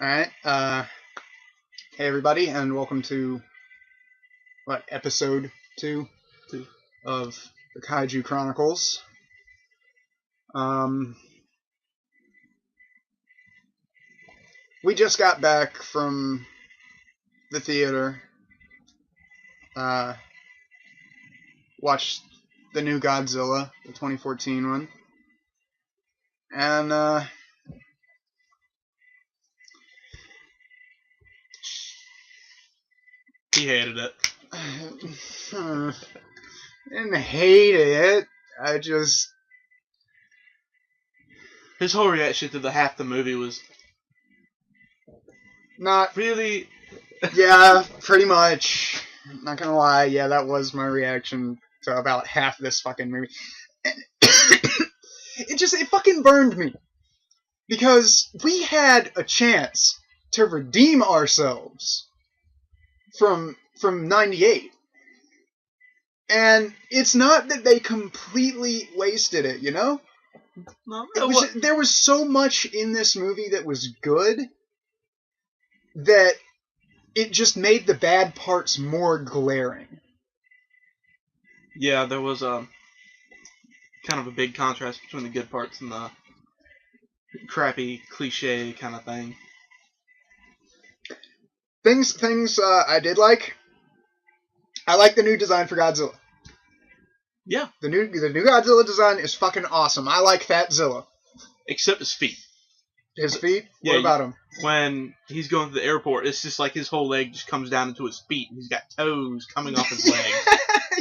Alright, hey everybody, and welcome to, episode 2 Two. of the Kaiju Chronicles. We just got back from the theater, watched the new Godzilla, the 2014 one, and, He hated it. I didn't hate it, I just... His whole reaction to the half the movie was Not... really. Yeah, pretty much. Not gonna lie, yeah, that was my reaction to about half this fucking movie. And it fucking burned me. Because we had a chance to redeem ourselves from 98. And it's not that they completely wasted it, you know? No, There was so much in this movie that was good that it just made the bad parts more glaring. Yeah, there was kind of a big contrast between the good parts and the crappy cliche kind of thing. Things I did like. I like the new design for Godzilla. Yeah. The new Godzilla design is fucking awesome. I like Fatzilla. Except his feet. His feet? Yeah, what about him? When he's going to the airport, it's just like his whole leg just comes down into his feet, and he's got toes coming off his leg.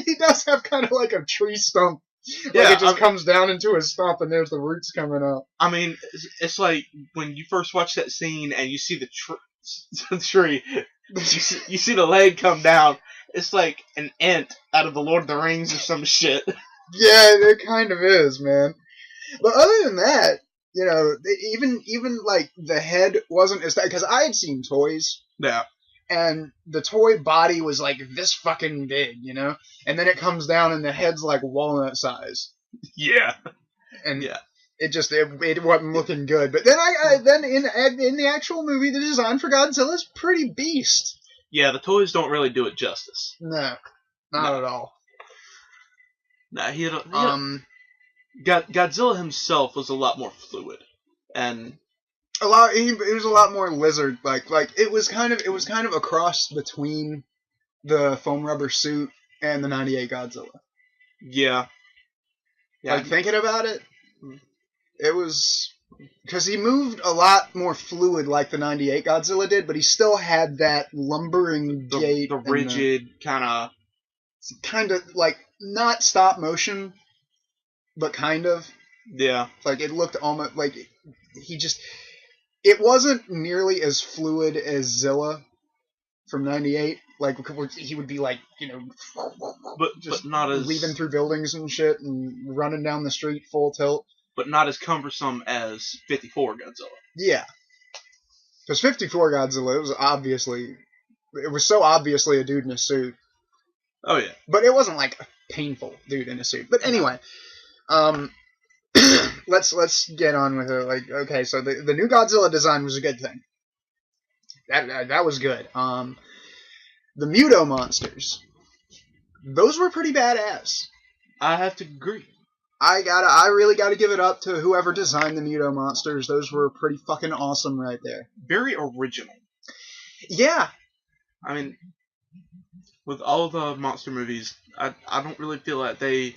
He does have kind of like a tree stump. Yeah, like it just comes down into his stump, and there's the roots coming up. I mean, it's like when you first watch that scene and you see the tree, you see the leg come down. It's like an ant out of the Lord of the Rings or some shit. Yeah, it kind of is, man. But other than that, you know, even like the head wasn't as because I had seen toys. Yeah. And the toy body was like this fucking big, you know, and then it comes down and the head's like walnut size. Yeah. And yeah. It wasn't looking good. But then then in the actual movie, the design for Godzilla is pretty beast. Yeah, the toys don't really do it justice. No, not at all. Nah, Godzilla himself was a lot more fluid, and it was a lot more lizard like it was kind of a cross between the foam rubber suit and the 98 Godzilla. Yeah. Like thinking about it, it was because he moved a lot more fluid like the 98 Godzilla did, but he still had that lumbering gait. The rigid kind of like not stop motion, but kind of. Yeah. Like it looked almost like it wasn't nearly as fluid as Zilla from 98. Like he would be like, you know, but not as weaving through buildings and shit and running down the street full tilt. But not as cumbersome as 54 Godzilla. Yeah. Because 54 Godzilla, it was so obviously a dude in a suit. Oh, yeah. But it wasn't like a painful dude in a suit. But anyway, let's get on with it. Like, okay, so the new Godzilla design was a good thing. That was good. The Muto monsters, those were pretty badass. I have to agree. I really gotta give it up to whoever designed the Muto monsters. Those were pretty fucking awesome right there. Very original. Yeah. I mean, with all the monster movies, I don't really feel like they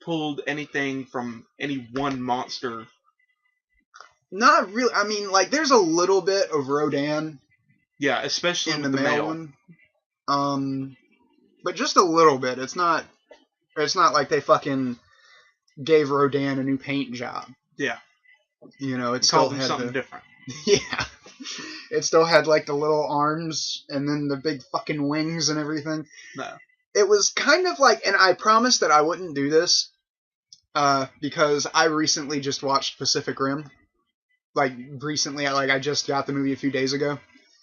pulled anything from any one monster. Not really. I mean, like, there's a little bit of Rodan. Yeah, especially in with the male one. But just a little bit. It's not like they fucking gave Rodan a new paint job. Yeah. You know, it still had something different. Yeah. It still had like the little arms and then the big fucking wings and everything. No. It was kind of like, and I promised that I wouldn't do this, because I recently just watched Pacific Rim. Like recently, I just got the movie a few days ago,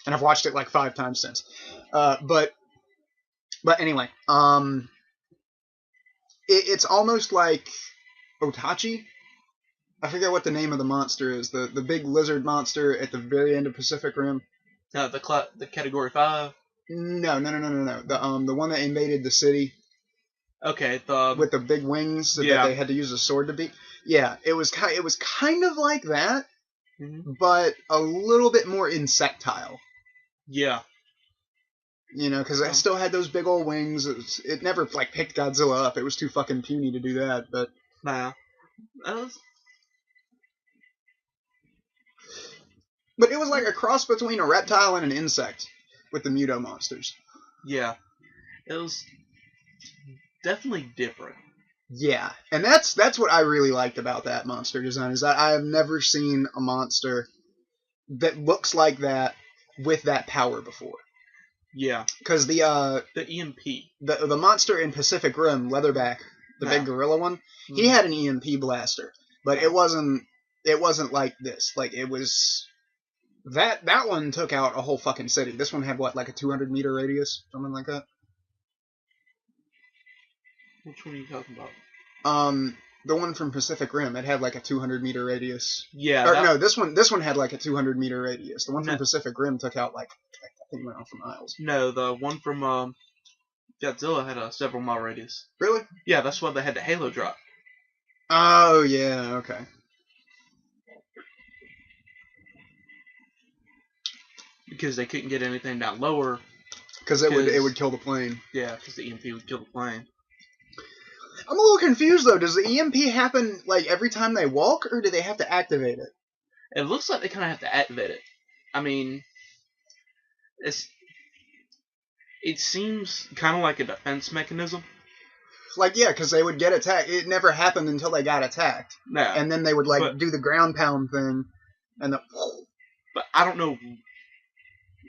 and I've watched it like 5 times since. But anyway, it's almost like Otachi. I forget what the name of the monster is. The big lizard monster at the very end of Pacific Rim. The Category 5. No. The one that invaded the city. Okay, with the big wings that yeah. they had to use a sword to beat. Yeah, it was kind of like that, but a little bit more insectile. Yeah. You know, because it still had those big old wings. It never like picked Godzilla up. It was too fucking puny to do that. But nah. But it was like a cross between a reptile and an insect with the Muto monsters. Yeah. It was definitely different. Yeah, and that's what I really liked about that monster design, is that I have never seen a monster that looks like that with that power before. Yeah. Because the EMP. The monster in Pacific Rim, Leatherback, the big gorilla one, he had an EMP blaster, but it wasn't like this. Like, it was that one took out a whole fucking city. This one had what, like a 200-meter radius, something like that. Which one are you talking about? The one from Pacific Rim, it had like a 200-meter radius. Yeah. No, this one had like a 200-meter radius. The one from Pacific Rim took out like, I think, went off for miles. No, the one from Godzilla had a several mile radius. Really? Yeah, that's why they had the halo drop. Oh yeah, okay. Because they couldn't get anything down lower. Because it would kill the plane. Yeah, because the EMP would kill the plane. I'm a little confused though. Does the EMP happen like every time they walk, or do they have to activate it? It looks like they kind of have to activate it. I mean, it seems kind of like a defense mechanism. Like, yeah, because they would get attacked. It never happened until they got attacked. No. And then they would do the ground pound thing, and But I don't know.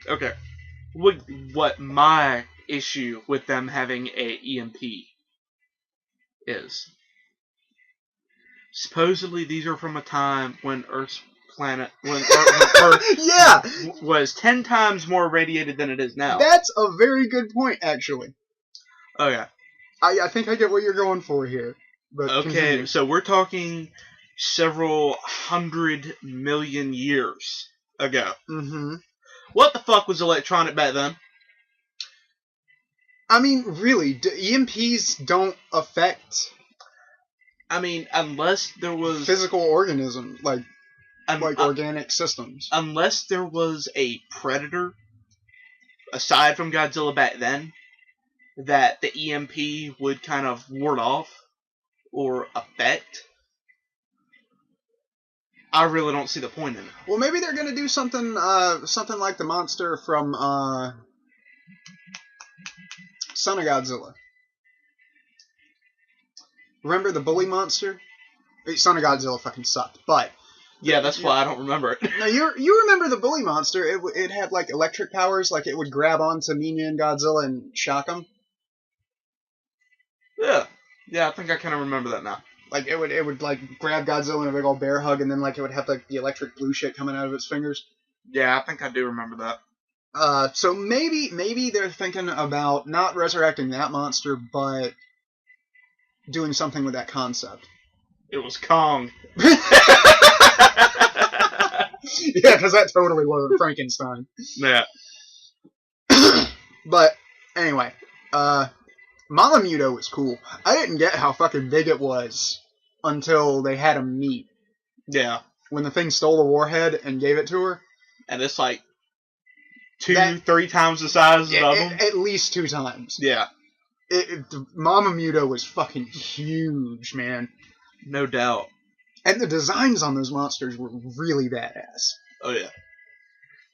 Okay, what my issue with them having a EMP is. Supposedly these are from a time when Earth yeah, was 10 times more irradiated than it is now. That's a very good point, actually. Oh yeah. I think I get what you're going for here. But okay, continue. So we're talking several 100 million years ago. Mm-hmm. What the fuck was electronic back then? I mean, really, EMPs don't affect... I mean, unless there was... physical organism, like organic systems. Unless there was a predator, aside from Godzilla back then, that the EMP would kind of ward off or affect, I really don't see the point in it. Well, maybe they're going to do something like the monster from Son of Godzilla. Remember the bully monster? Son of Godzilla fucking sucked, but... Yeah, that's why I don't remember it. No, you remember the bully monster. It had, like, electric powers, like it would grab onto Minya and Godzilla and shock them. Yeah, I think I kind of remember that now. Like, it would like, grab Godzilla in a big old bear hug, and then, like, it would have, like, the electric blue shit coming out of its fingers. Yeah, I think I do remember that. So maybe they're thinking about not resurrecting that monster, but doing something with that concept. It was Kong. Yeah, because that totally was Frankenstein. Yeah. But, anyway, Mama Muto was cool. I didn't get how fucking big it was until they had him meet. Yeah. When the thing stole the warhead and gave it to her. And it's like 3 times the size of them? At least 2 times. Yeah. Mama Muto was fucking huge, man. No doubt. And the designs on those monsters were really badass. Oh, yeah.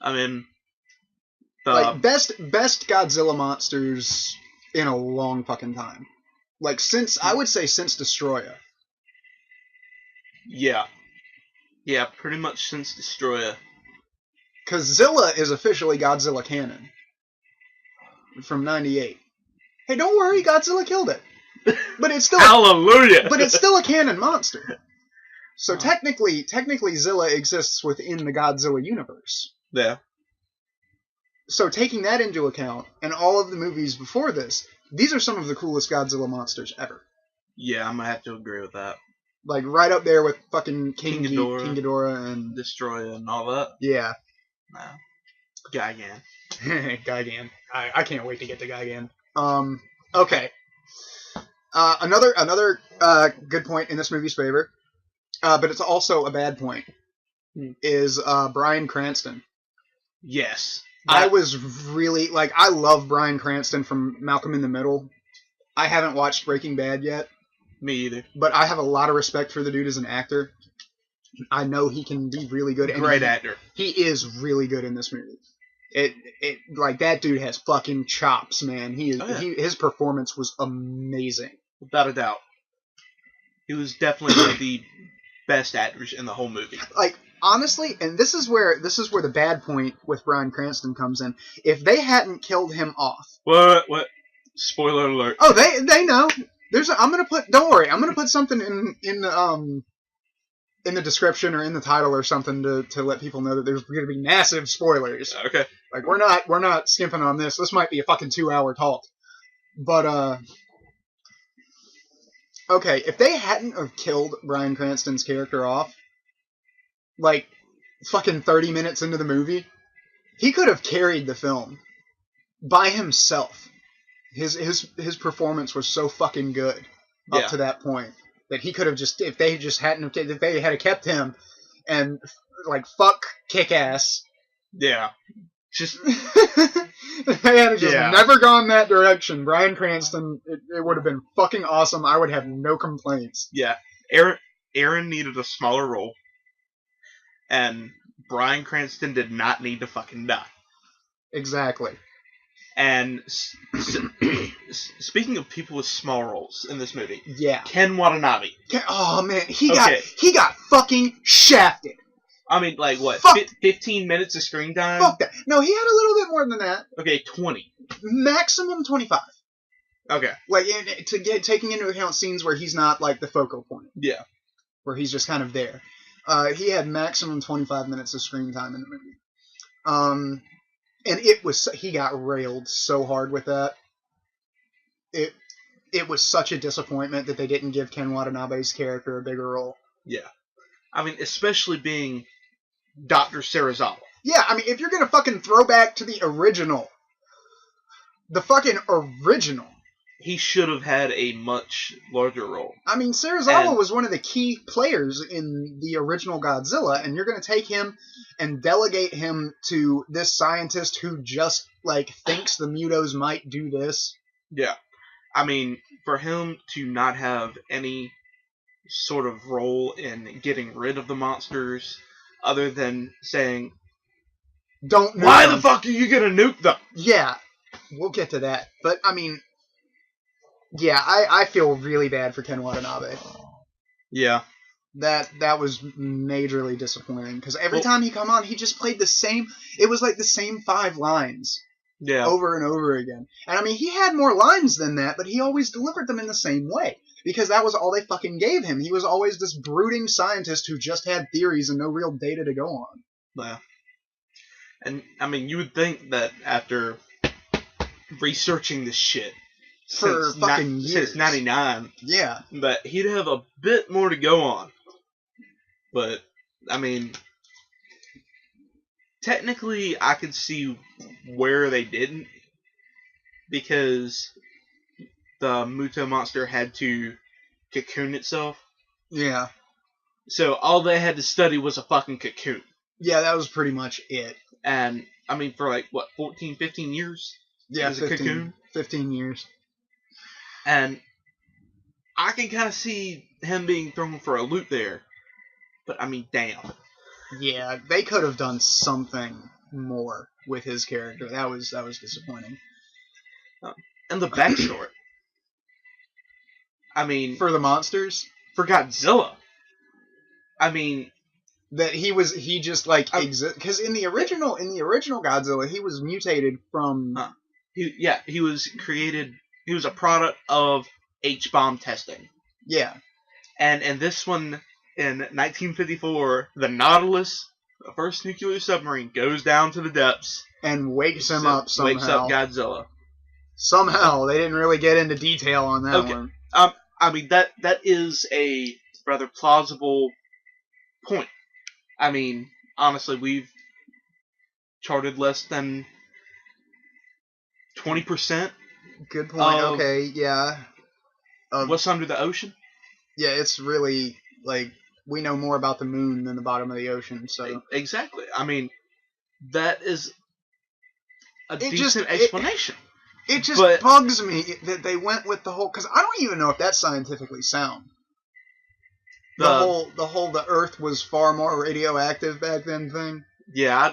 I mean... like, best Godzilla monsters in a long fucking time. Like, I would say since Destroyer. Yeah. Yeah, pretty much since Destroyer. Because Zilla is officially Godzilla canon. From 98. Hey, don't worry, Godzilla killed it. But it's still... Hallelujah! But it's still a canon monster. So technically Zilla exists within the Godzilla universe. Yeah. So taking that into account, and all of the movies before this, these are some of the coolest Godzilla monsters ever. Yeah, I'm gonna have to agree with that. Like, right up there with fucking King Ghidorah. King Ghidorah and... Destroyer and all that. Yeah. No. Gigan. Gigan. I can't wait to get to Gigan. Okay. Another good point in this movie's favor, but it's also a bad point, is Bryan Cranston. Yes. I was really, like, I love Bryan Cranston from Malcolm in the Middle. I haven't watched Breaking Bad yet. Me either. But I have a lot of respect for the dude as an actor. I know he can be really good. Great actor. He is really good in this movie. Like, that dude has fucking chops, man. His performance was amazing. Without a doubt. He was definitely one of the best actors in the whole movie. Like, honestly, and this is where the bad point with Bryan Cranston comes in. If they hadn't killed him off. What? Spoiler alert. Oh, they know. Don't worry, I'm gonna put something in the description or in the title or something to let people know that there's gonna be massive spoilers. Okay. Like, we're not skimping on this. This might be a fucking 2-hour talk. But okay, if they hadn't have killed Bryan Cranston's character off, like, fucking 30 minutes into the movie, he could have carried the film by himself. His performance was so fucking good up to that point that he could have just, if they had kept him and, like, fuck Kick-Ass. Yeah. Just if they had just never gone that direction, Bryan Cranston, it would have been fucking awesome. I would have no complaints. Yeah. Aaron needed a smaller role, and Bryan Cranston did not need to fucking die. Exactly. And speaking of people with small roles in this movie, Ken Watanabe. Oh man, he got fucking shafted. I mean, like, what, 15 minutes of screen time? Fuck that. No, he had a little bit more than that. Okay, 20. Maximum 25. Okay. Like, taking into account scenes where he's not, like, the focal point. Yeah. Where he's just kind of there. He had maximum 25 minutes of screen time in the movie. And he got railed so hard with that. It was such a disappointment that they didn't give Ken Watanabe's character a bigger role. Yeah. I mean, especially being Dr. Serizawa. Yeah, I mean, if you're gonna fucking throw back to the original, he should have had a much larger role. I mean, Serizawa was one of the key players in the original Godzilla, and you're gonna take him and delegate him to this scientist who just, like, thinks the Mutos might do this. Yeah. I mean, for him to not have any sort of role in getting rid of the monsters, other than saying, "Don't nuke why them. the fuck are you gonna nuke them?" Yeah, we'll get to that. But I mean, yeah, I feel really bad for Ken Watanabe. Yeah, that was majorly disappointing because every time he come on, he just played the same. It was like the same 5 lines. Yeah. Over and over again. And I mean, he had more lines than that, but he always delivered them in the same way. Because that was all they fucking gave him. He was always this brooding scientist who just had theories and no real data to go on. Yeah. And, I mean, you would think that after researching this shit for fucking years. Since 99. Yeah. That he'd have a bit more to go on. But, I mean, technically, I could see where they didn't, because the Muto monster had to cocoon itself. Yeah. So all they had to study was a fucking cocoon. Yeah, that was pretty much it. And, I mean, for like, what, 14, 15 years? Yeah, as a cocoon? 15 years. And I can kind of see him being thrown for a loop there. But, I mean, damn. Yeah, they could have done something more with his character. That was disappointing. And the backstory. I mean, for the monsters, for Godzilla. I mean, that he just like exist because in the original Godzilla he was mutated from. He was created. He was a product of H-bomb testing. Yeah, and in this one. In 1954, the Nautilus, the first nuclear submarine, goes down to the depths and wakes him up somehow. Wakes up Godzilla. Somehow they didn't really get into detail on that one. I mean that is a rather plausible point. I mean, honestly, we've charted less than 20% Good point. of Okay, yeah. what's under the ocean. Yeah, it's really, like, we know more about the moon than the bottom of the ocean, so... Exactly. I mean, that is a It decent explanation. It just bugs me that they went with the whole... Because I don't even know if that's scientifically sound. The Earth was far more radioactive back then thing. Yeah,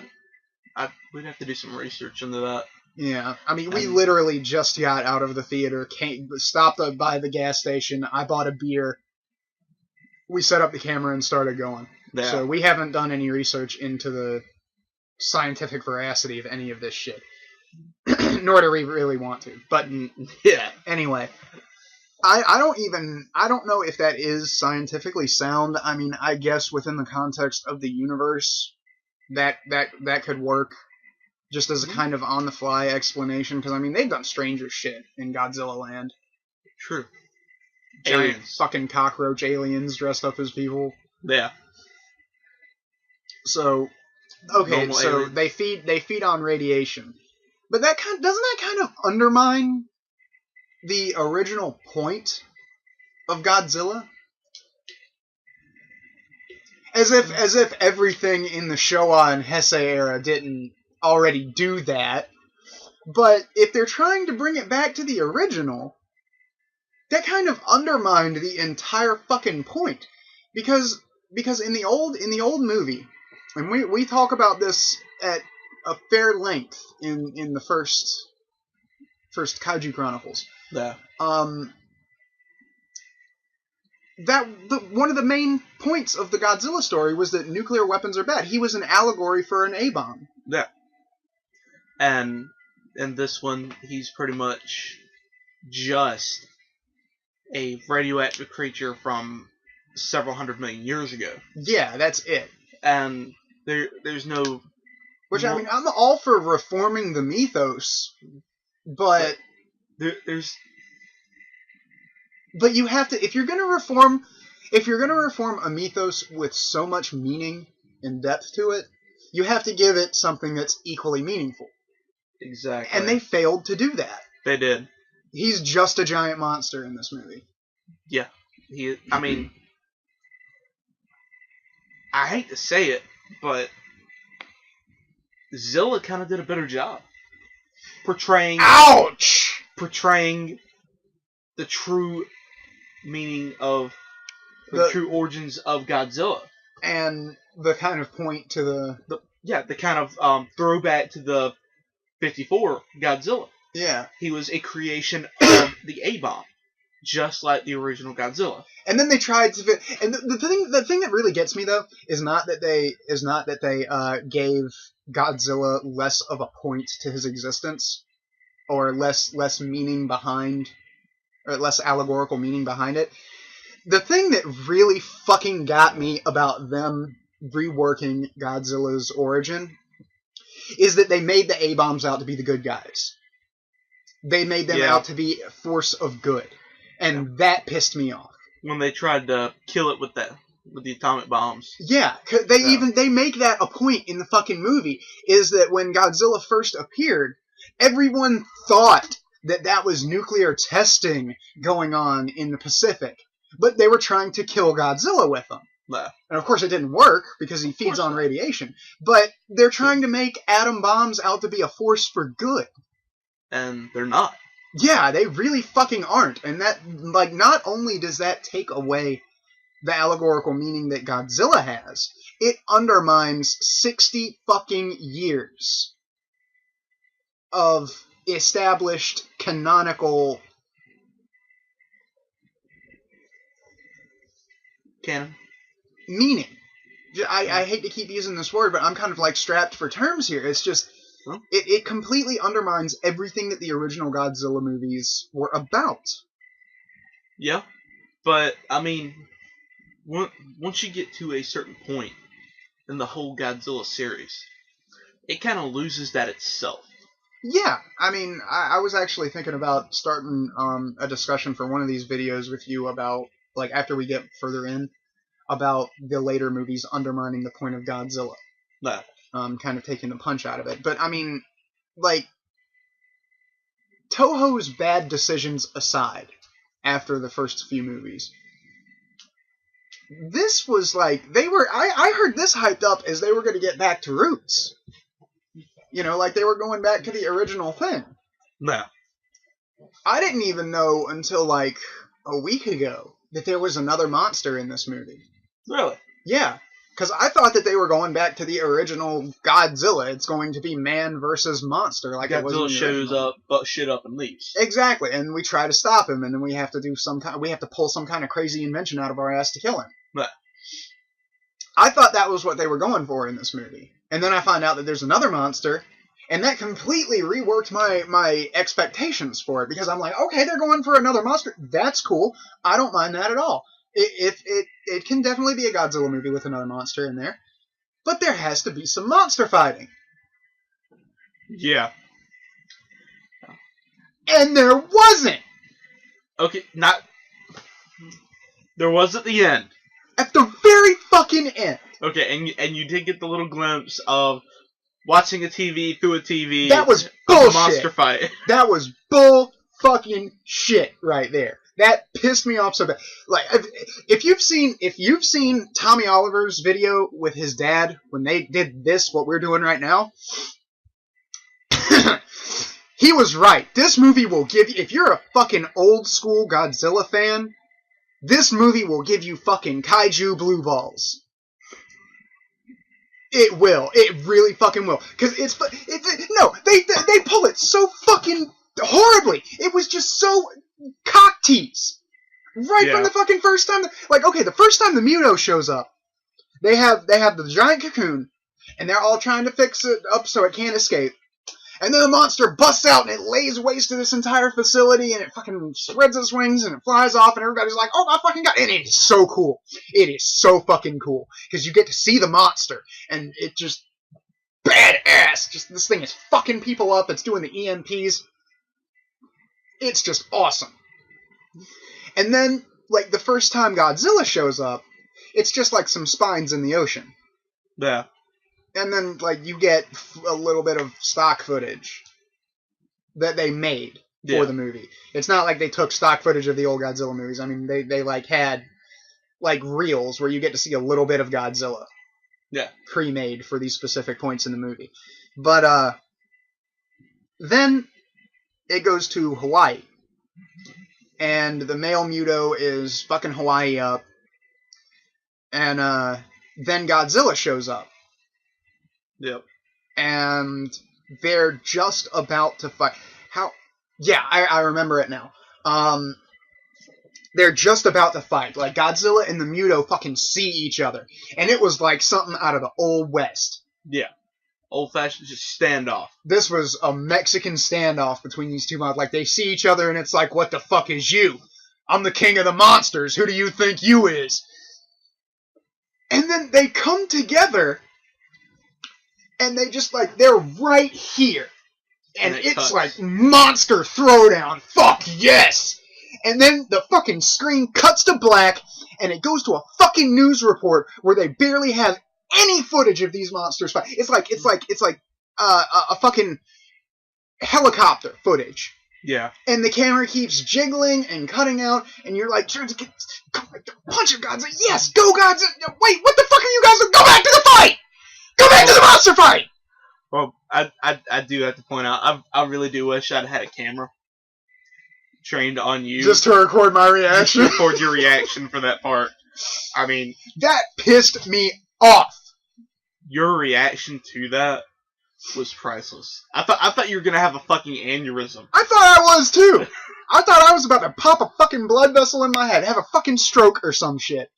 we'd have to do some research into that. Yeah, I mean, we literally just got out of the theater, stopped by the gas station, I bought a beer, we set up the camera and started going. Yeah. So we haven't done any research into the scientific veracity of any of this shit. Nor do we really want to. But, yeah. Anyway, I don't know if that is scientifically sound. I mean, I guess within the context of the universe, that could work. Just as a kind of on-the-fly explanation, because, I mean, they've done stranger shit in Godzilla Land. True. Giant aliens. Fucking cockroach aliens dressed up as people. Yeah. So, okay, Normal so aliens. they feed on radiation. But doesn't that kind of undermine the original point of Godzilla? As if everything in the Showa and Heisei era didn't already do that. But if they're trying to bring it back to the original, that kind of undermined the entire fucking point. Because in the old movie, and we talk about this at a fair length in the first Kaiju Chronicles. Yeah. One of the main points of the Godzilla story was that nuclear weapons are bad. He was an allegory for an A-bomb. Yeah. And in this one, he's pretty much just a radioactive creature from several 100 million years ago. Yeah, that's it. And there's no... Which, I mean, I'm all for reforming the mythos, but there's... But you have to, if you're gonna reform a mythos with so much meaning and depth to it, you have to give it something that's equally meaningful. Exactly. And they failed to do that. They did. He's just a giant monster in this movie. Yeah. I mean, I hate to say it, but Zilla kind of did a better job portraying... Ouch! Portraying the true meaning of... The true origins of Godzilla. And the kind of point to the kind of throwback to the 54 Godzilla. Yeah. He was a creation of the A-bomb, just like the original Godzilla. And then they tried to fit, and the thing that really gets me though is not that they gave Godzilla less of a point to his existence, or less meaning behind, or less allegorical meaning behind it. The thing that really fucking got me about them reworking Godzilla's origin is that they made the A-bombs out to be the good guys. They made them out to be a force of good. And that pissed me off. When they tried to kill it with the atomic bombs. Yeah, they make that a point in the fucking movie, is that when Godzilla first appeared, everyone thought that was nuclear testing going on in the Pacific. But they were trying to kill Godzilla with them. Yeah. And of course it didn't work, because he feeds on radiation. But they're trying to make atom bombs out to be a force for good. And they're not. Yeah, they really fucking aren't. And that, like, not only does that take away the allegorical meaning that Godzilla has, it undermines 60 fucking years of established canonical canon meaning. I hate to keep using this word, but I'm kind of like strapped for terms here. It's just, it completely undermines everything that the original Godzilla movies were about. Yeah, but I mean, once you get to a certain point in the whole Godzilla series, it kind of loses that itself. Yeah, I mean, I was actually thinking about starting a discussion for one of these videos with you about, like, after we get further in, about the later movies undermining the point of Godzilla. No. Kind of taking the punch out of it. But, I mean, like, Toho's bad decisions aside, after the first few movies, this was like, I heard this hyped up as they were going to get back to roots. You know, like they were going back to the original thing. No. I didn't even know until like a week ago that there was another monster in this movie. Really? Yeah. Because I thought that they were going back to the original Godzilla. It's going to be man versus monster. Like Godzilla it shows up, bucks shit up, and leaves. Exactly. And we try to stop him, and then we have to pull some kind of crazy invention out of our ass to kill him. Right. I thought that was what they were going for in this movie. And then I find out that there's another monster, and that completely reworked my expectations for it, because I'm like, okay, they're going for another monster. That's cool. I don't mind that at all. It can definitely be a Godzilla movie with another monster in there. But there has to be some monster fighting. Yeah. And there wasn't! Okay, there was at the end. At the very fucking end. Okay, and you did get the little glimpse of watching a TV through a TV. That was bullshit. Monster fight. That was bull fucking shit right there. That pissed me off so bad. Like, if you've seen Tommy Oliver's video with his dad when they did this, what we're doing right now, he was right. This movie will give you, if you're a fucking old school Godzilla fan, this movie will give you fucking kaiju blue balls. It will. It really fucking will. Cause they pull it so fucking horribly. It was just so cock tease. Right from the fucking first time. Like, okay, the first time the Muto shows up, they have the giant cocoon, and they're all trying to fix it up so it can't escape. And then the monster busts out and it lays waste to this entire facility, and it fucking spreads its wings and it flies off, and everybody's like, oh my fucking god. And it is so cool. It is so fucking cool. Because you get to see the monster, and it just badass. Just this thing is fucking people up. It's doing the EMPs. It's just awesome. And then, like, the first time Godzilla shows up, it's just like some spines in the ocean. Yeah. And then, like, you get a little bit of stock footage that they made for the movie. It's not like they took stock footage of the old Godzilla movies. I mean, they like, had, like, reels where you get to see a little bit of Godzilla. Yeah. Pre-made for these specific points in the movie. But, then it goes to Hawaii. And the male Muto is fucking Hawaii up. And, then Godzilla shows up. Yep. And they're just about to fight. I remember it now. They're just about to fight. Like, Godzilla and the Muto fucking see each other. And it was like something out of the Old West. Yeah. Old-fashioned just standoff. This was a Mexican standoff between these two monsters. Like, they see each other and it's like, what the fuck is you? I'm the king of the monsters. Who do you think you is? And then they come together, and they just, like, they're right here. And it's cuts. Like, monster throwdown. Fuck yes! And then the fucking screen cuts to black, and it goes to a fucking news report where they barely have any footage of these monsters fight. It's like a fucking helicopter footage. Yeah. And the camera keeps jiggling and cutting out, and you're like trying to get punch of Godzilla. Yes, go Godzilla. Wait, what the fuck are you guys doing? Go back to the fight. Go back to the monster fight. Well, I do have to point out, I really do wish I'd had a camera trained on you just to record my reaction. Just to record your reaction for that part. I mean, that pissed me off. Your reaction to that was priceless. I thought you were gonna have a fucking aneurysm. I thought I was too. I thought I was about to pop a fucking blood vessel in my head, have a fucking stroke or some shit.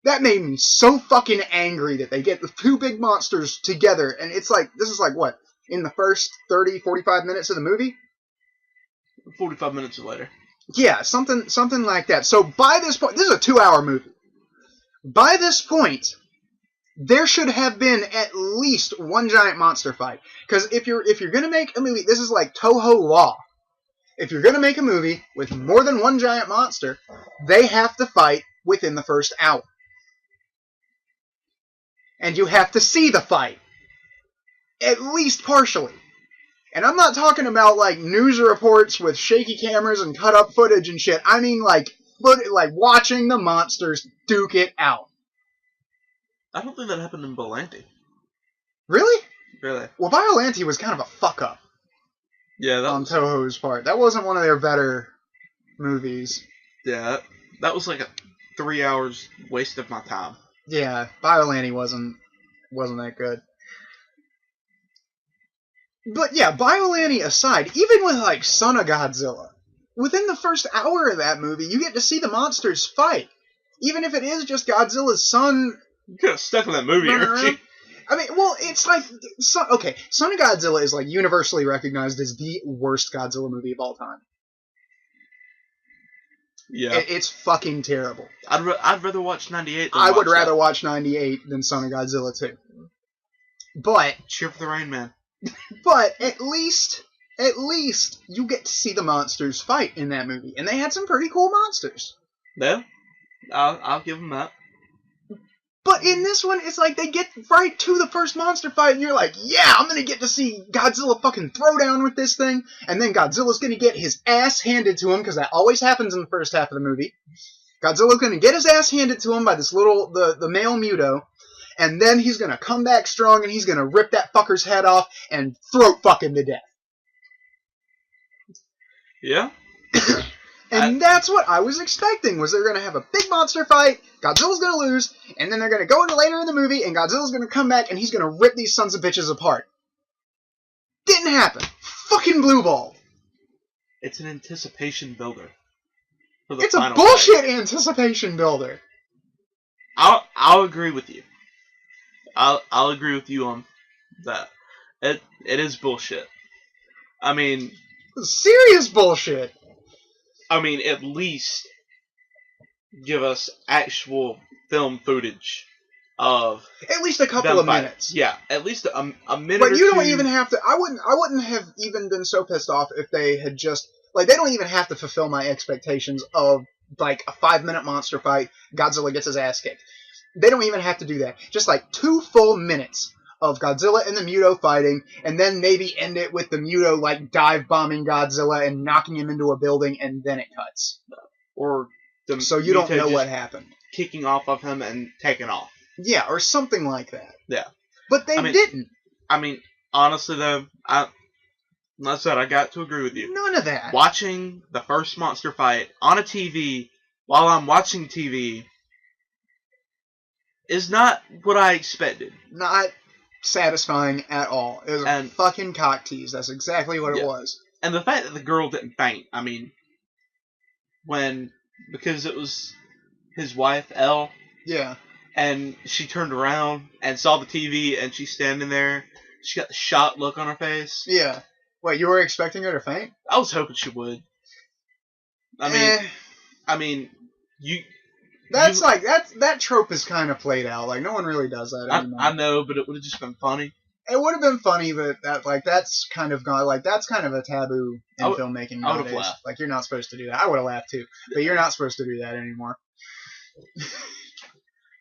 That made me so fucking angry that they get the two big monsters together, and it's like, this is like what? In the first 30, 45 minutes of the movie? 45 minutes later. Yeah, something like that. So by this point, this is a 2-hour movie. By this point, there should have been at least one giant monster fight. Because if you're gonna make a movie, this is like Toho law. If you're gonna make a movie with more than one giant monster, they have to fight within the first hour. And you have to see the fight. At least partially. And I'm not talking about, like, news reports with shaky cameras and cut-up footage and shit. I mean, like watching the monsters duke it out. I don't think that happened in Volante. Really? Really? Well, Violante was kind of a fuck-up. Yeah, that on was... Toho's part. That wasn't one of their better movies. Yeah, that was like a 3 hours waste of my time. Yeah, Violante wasn't that good. But yeah, Violante aside, even with like Son of Godzilla, within the first hour of that movie, you get to see the monsters fight. Even if it is just Godzilla's son. You could have stuck with that movie, Archie. I mean, well, it's like... Son of Godzilla is like universally recognized as the worst Godzilla movie of all time. Yeah. It's fucking terrible. I'd rather watch 98 than I would rather watch 98 than Son of Godzilla 2. But... Cheer for the Rain Man. But at least you get to see the monsters fight in that movie. And they had some pretty cool monsters. Yeah. I'll give them that. But in this one, it's like they get right to the first monster fight, and you're like, yeah, I'm gonna get to see Godzilla fucking throw down with this thing, and then Godzilla's gonna get his ass handed to him, because that always happens in the first half of the movie. Godzilla's gonna get his ass handed to him by this the male Muto, and then he's gonna come back strong, and he's gonna rip that fucker's head off and throat fuck him to death. Yeah? And that's what I was expecting, was they're going to have a big monster fight, Godzilla's going to lose, and then they're going to go into later in the movie, and Godzilla's going to come back, and he's going to rip these sons of bitches apart. Didn't happen. Fucking blue ball. It's an anticipation builder. It's a bullshit anticipation builder. I'll agree with you. I'll agree with you on that. It is bullshit. I mean... Serious bullshit. I mean, at least give us actual film footage of at least a couple of minutes. Yeah, at least a minute. But you don't even have to. I wouldn't have even been so pissed off if they had just like they don't even have to fulfill my expectations of like a 5-minute monster fight. Godzilla gets his ass kicked. They don't even have to do that. Just like 2 full minutes of Godzilla and the Muto fighting, and then maybe end it with the Muto like dive bombing Godzilla and knocking him into a building, and then it cuts. Or so you don't know what happened. Kicking off of him and taking off. Yeah, or something like that. Yeah. But they didn't. I mean, honestly though, like I said, I got to agree with you. None of that. Watching the first monster fight on a TV while I'm watching TV is not what I expected. Not satisfying at all. It was a fucking cock tease. That's exactly what it was. And the fact that the girl didn't faint, I mean, because it was his wife, Elle. Yeah. And she turned around and saw the TV, and she's standing there. She got the shocked look on her face. Yeah. Wait, you were expecting her to faint? I was hoping she would. I mean, that trope is kind of played out. Like no one really does that anymore. I know, but it would have just been funny. It would have been funny, but that's kind of gone. Like that's kind of a taboo in filmmaking nowadays. I would have laughed. Like you're not supposed to do that. I would have laughed too, but you're not supposed to do that anymore.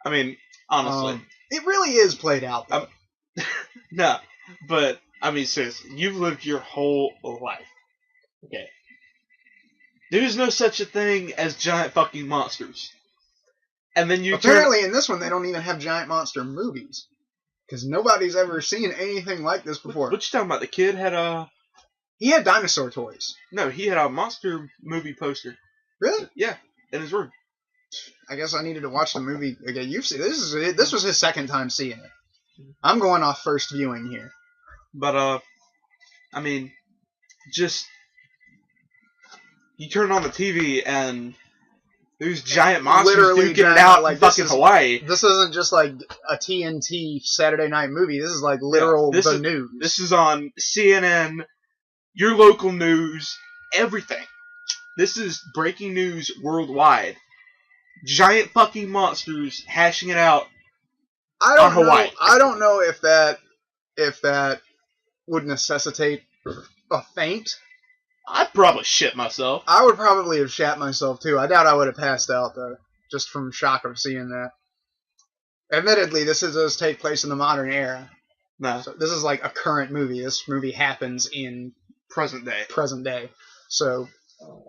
I mean, honestly, it really is played out. Though. No, but I mean, seriously, you've lived your whole life. Okay, there's no such a thing as giant fucking monsters. And then apparently in this one they don't even have giant monster movies because nobody's ever seen anything like this before. What you talking about? The kid had he had dinosaur toys. No, he had a monster movie poster. Really? Yeah, in his room. I guess I needed to watch the movie again. You've seen this was his second time seeing it. I'm going off first viewing here. But I mean, just you turn on the TV and there's giant monsters duking it out like fucking Hawaii. This isn't just like a TNT Saturday night movie. This is like literal news. This is on CNN, your local news, everything. This is breaking news worldwide. Giant fucking monsters hashing it out on Hawaii. I don't know if that would necessitate a faint. I'd probably shit myself. I would probably have shat myself too. I doubt I would have passed out though, just from shock of seeing that. Admittedly, this does take place in the modern era. No, So this is like a current movie. This movie happens in present day. present day. So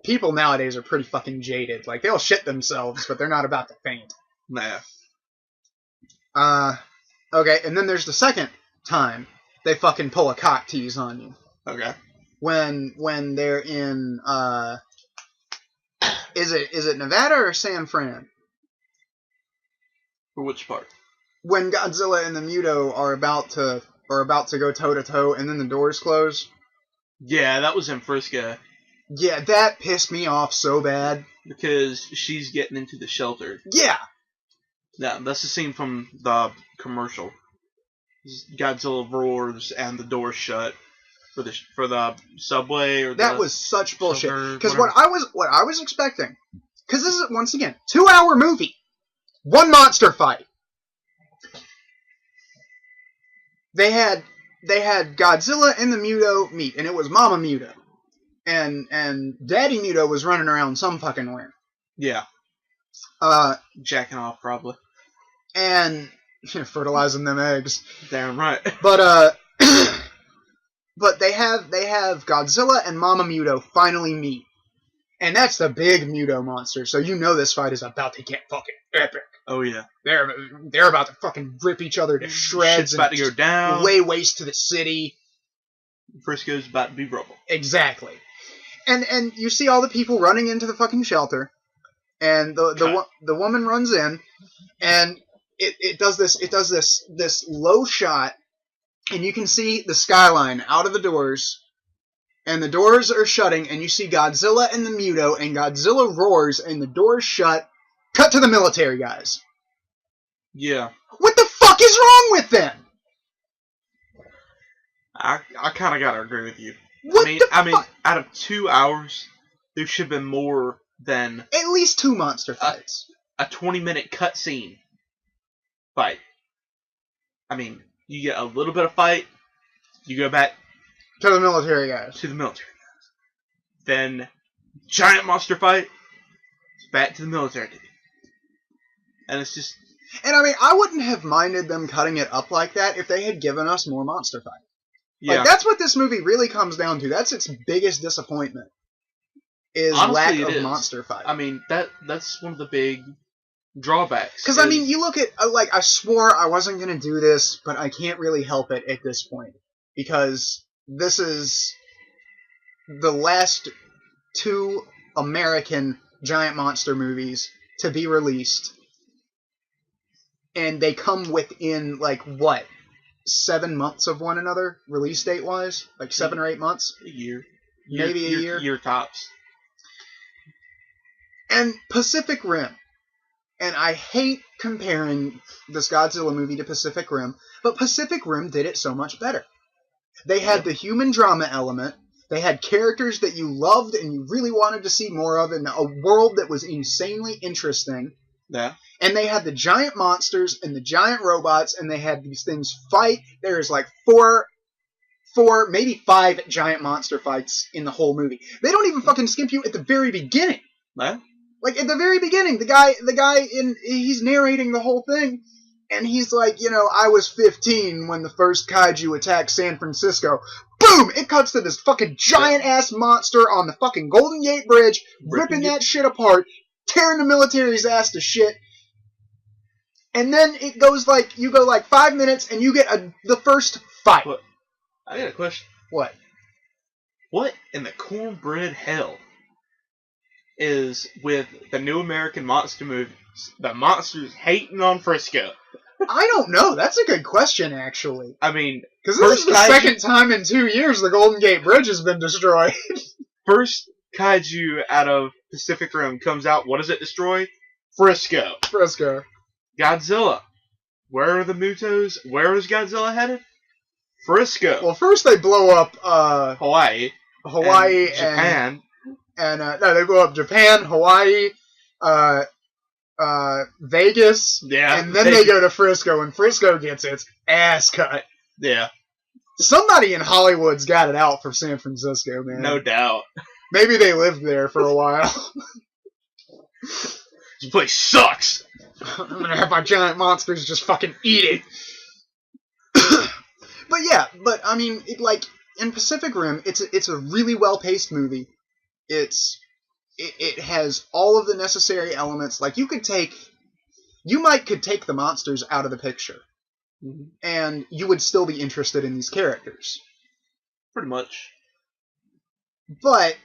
people nowadays are pretty fucking jaded. Like, they'll shit themselves, but they're not about to faint. Nah. Okay, and then there's the second time they fucking pull a cock tease on you. Okay. When they're in, is it Nevada or San Fran? For which part? When Godzilla and the Muto are about to go toe to toe, and then the doors close. Yeah, that was in Frisco. Yeah, that pissed me off so bad. Because she's getting into the shelter. Yeah. Yeah, that's the scene from the commercial. Godzilla roars and the doors shut for the subway or that was such bullshit. Because whatever. what I was expecting, because this is once again 2-hour movie, one monster fight. They had Godzilla and the Muto meet, and it was Mama Muto, and Daddy Muto was running around some fucking where. Yeah. Jacking off probably. And fertilizing them eggs. Damn right. But but they have Godzilla and Mama Muto finally meet. And that's the big Muto monster, so you know this fight is about to get fucking epic. Oh yeah. They're about to fucking rip each other to shreds. Shit's about to go down. Lay waste to the city. Frisco's about to be rubble. Exactly. And you see all the people running into the fucking shelter, and the woman runs in, and it does this low shot, and you can see the skyline out of the doors, and the doors are shutting, and you see Godzilla and the Muto, and Godzilla roars, and the doors shut. Cut to the military guys. Yeah. What the fuck is wrong with them? I kind of gotta agree with you. What I mean, out of 2 hours, there should have been more than at least 2 monster fights. A 20-minute cutscene fight. I mean, you get a little bit of fight, you go back to the military guys. Then, giant monster fight, back to the military. And it's just... And I mean, I wouldn't have minded them cutting it up like that if they had given us more monster fight. Yeah. Like, that's what this movie really comes down to. That's its biggest disappointment. Is honestly, lack of is. monster fight. I mean, that's one of the big drawbacks. Because, I mean, you look at... Like, I swore I wasn't going to do this, but I can't really help it at this point. Because this is the last 2 American giant monster movies to be released. And they come within, like, what? 7 months of one another, release date-wise? Like, 7 or 8 months? A year. Maybe a year? Year tops. And Pacific Rim. And I hate comparing this Godzilla movie to Pacific Rim, but Pacific Rim did it so much better. They had the human drama element. They had characters that you loved and you really wanted to see more of in a world that was insanely interesting. Yeah. And they had the giant monsters and the giant robots, and they had these things fight. There's like 4, maybe 5 giant monster fights in the whole movie. They don't even fucking skimp you at the very beginning. Yeah. Like, at the very beginning, the guy he's narrating the whole thing, and he's like, you know, I was 15 when the first kaiju attacked San Francisco. Boom! It cuts to this fucking giant-ass monster on the fucking Golden Gate Bridge, ripping that shit apart, tearing the military's ass to shit. And then it goes like, you go like 5 minutes, and you get the first fight. What? I got a question. What? What in the cornbread hell is with the new American monster movies, the monsters hating on Frisco? I don't know. That's a good question, actually. I mean, because this is the second time in 2 years the Golden Gate Bridge has been destroyed. First kaiju out of Pacific Rim comes out. What does it destroy? Frisco. Godzilla. Where are the Mutos? Where is Godzilla headed? Frisco. Well, first they blow up Hawaii and Japan. No, they blow up Japan, Hawaii, Vegas, and then they go to Frisco, and Frisco gets its ass cut. Yeah. Somebody in Hollywood's got it out for San Francisco, man. No doubt. Maybe they lived there for a while. This place sucks. I'm gonna have my giant monsters just fucking eat it. But yeah, I mean, in Pacific Rim, it's a really well paced movie. It has all of the necessary elements. Like you could take the monsters out of the picture, and you would still be interested in these characters. Pretty much. But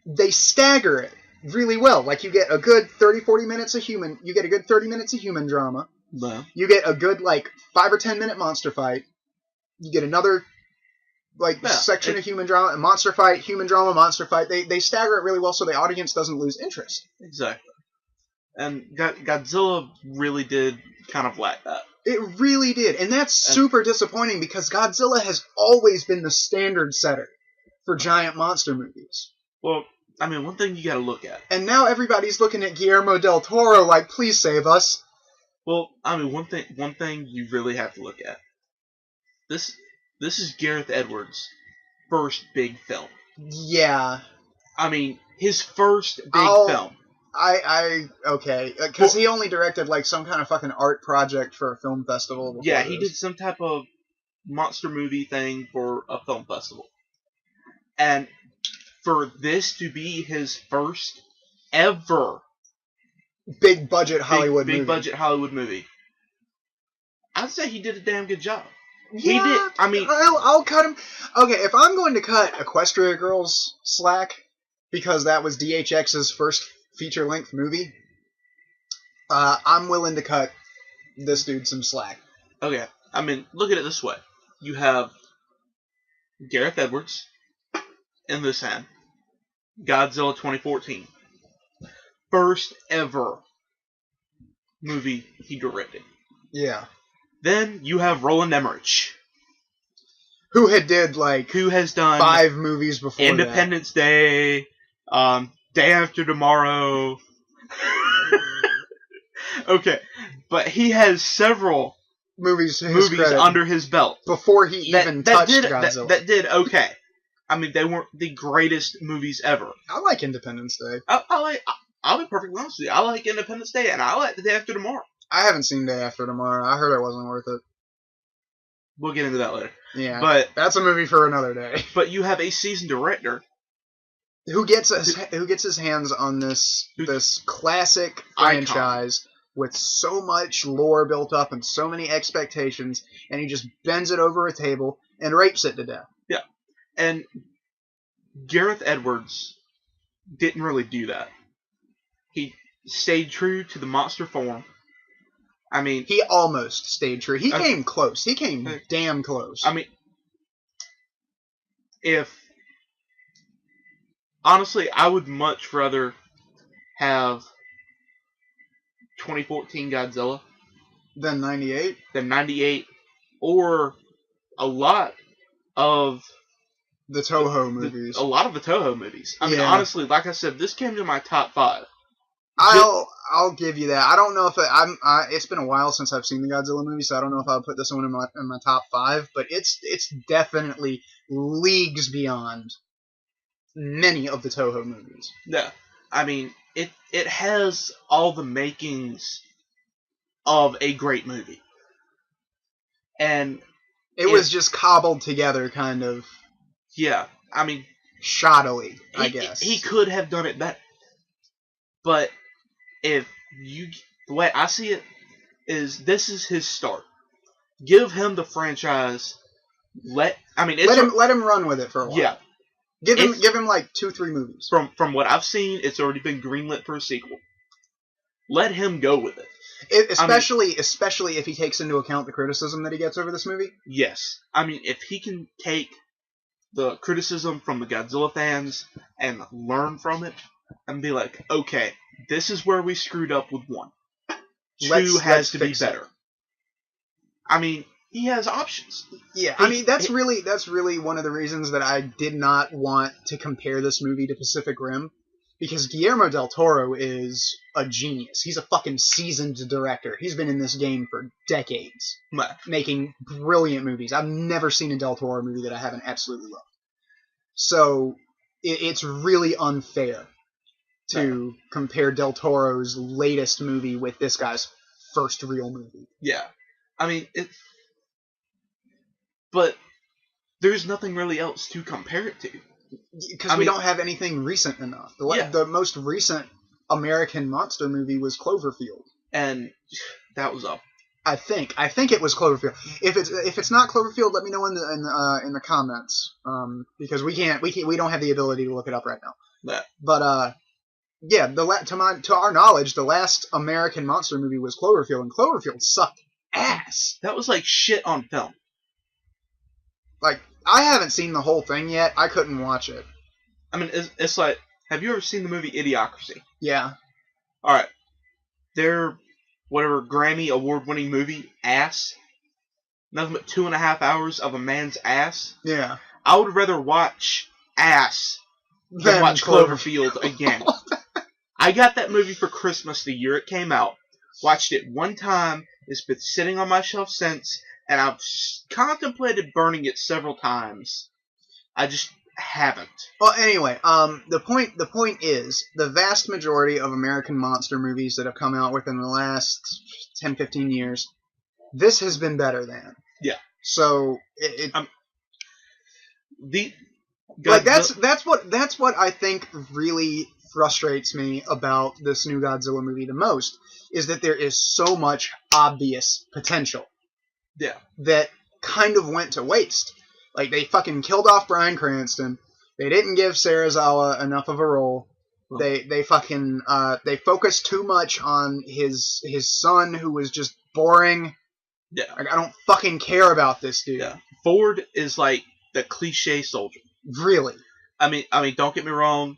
they stagger it really well. Like you get a good 30-40 minutes of human. You get a good 30 minutes of human drama. No. You get a good 5 or 10 minute monster fight. You get another section of human drama, monster fight, human drama, monster fight. They stagger it really well so the audience doesn't lose interest. Exactly. And Godzilla really did kind of lack that. It really did. And that's super disappointing because Godzilla has always been the standard setter for giant monster movies. Well, I mean, one thing you gotta look at. And now everybody's looking at Guillermo del Toro like, please save us. Well, I mean, one thing you really have to look at. This is Gareth Edwards' first big film. Yeah. I mean, his first big film. Okay, because he only directed some kind of fucking art project for a film festival. Yeah, he did some type of monster movie thing for a film festival. And for this to be his first ever big budget Hollywood movie, I'd say he did a damn good job. Yeah, he did. I mean, I'll cut him. Okay, if I'm going to cut Equestria Girls slack because that was DHX's first feature-length movie, I'm willing to cut this dude some slack. Okay, I mean, look at it this way: you have Gareth Edwards in this hand, Godzilla 2014, first ever movie he directed. Yeah. Then you have Roland Emmerich, who has done 5 movies before Independence Day, Day After Tomorrow. Okay, but he has several movies under his belt before he even touched Godzilla. That did okay. I mean, they weren't the greatest movies ever. I like Independence Day. I'll be perfectly honest with you. I like Independence Day, and I like The Day After Tomorrow. I haven't seen Day After Tomorrow. I heard it wasn't worth it. We'll get into that later. Yeah, but that's a movie for another day. But you have a seasoned director who gets his hands on this classic franchise with so much lore built up and so many expectations, and he just bends it over a table and rapes it to death. Yeah, and Gareth Edwards didn't really do that. He stayed true to the monster form. I mean, he almost stayed true. He came close. He came damn close. I mean, honestly, I would much rather have 2014 Godzilla than 98, or a lot of the Toho movies. A lot of the Toho movies. I mean, honestly, like I said, this came to my top 5. I'll give you that. I don't know if it's been a while since I've seen the Godzilla movie, so I don't know if I'll put this one in my top 5. But it's definitely leagues beyond many of the Toho movies. Yeah, I mean it has all the makings of a great movie, and it was just cobbled together, kind of. Yeah, I mean, shoddily. I guess he could have done it better, but. The way I see it is this is his start. Give him the franchise. Let him run with it for a while. Yeah. Give him 2-3 movies. From what I've seen, it's already been greenlit for a sequel. Let him go with it. Especially if he takes into account the criticism that he gets over this movie. Yes. I mean, if he can take the criticism from the Godzilla fans and learn from it and be like, okay, this is where we screwed up with 1. 2 has to be better. I mean, he has options. Yeah, I mean that's really one of the reasons that I did not want to compare this movie to Pacific Rim, because Guillermo del Toro is a genius. He's a fucking seasoned director. He's been in this game for decades, making brilliant movies. I've never seen a del Toro movie that I haven't absolutely loved. So it's really unfair to compare del Toro's latest movie with this guy's first real movie. Yeah. I mean, but there's nothing really else to compare it to. Because we don't have anything recent enough. The most recent American monster movie was Cloverfield. And that was I think it was Cloverfield. If it's not Cloverfield, let me know in the comments. Because we don't have the ability to look it up right now. Yeah. But yeah, to our knowledge, the last American monster movie was Cloverfield, and Cloverfield sucked ass. That was like shit on film. Like, I haven't seen the whole thing yet. I couldn't watch it. I mean, it's like, have you ever seen the movie Idiocracy? Yeah. Alright. Their, whatever, Grammy award-winning movie, Ass. Nothing but 2.5 hours of a man's ass. Yeah. I would rather watch Ass than watch Cloverfield again. I got that movie for Christmas the year it came out. Watched it one time. It's been sitting on my shelf since. And I've contemplated burning it several times. I just haven't. Well, anyway, the point is, the vast majority of American monster movies that have come out within the last 10, 15 years, this has been better than. Yeah. So that's what I think really frustrates me about this new Godzilla movie the most, is that there is so much obvious potential. Yeah. That kind of went to waste. Like, they fucking killed off Bryan Cranston. They didn't give Serizawa enough of a role. Oh. They focused too much on his son, who was just boring. Yeah. Like, I don't fucking care about this dude. Yeah. Ford is like the cliche soldier. Really. I mean, don't get me wrong.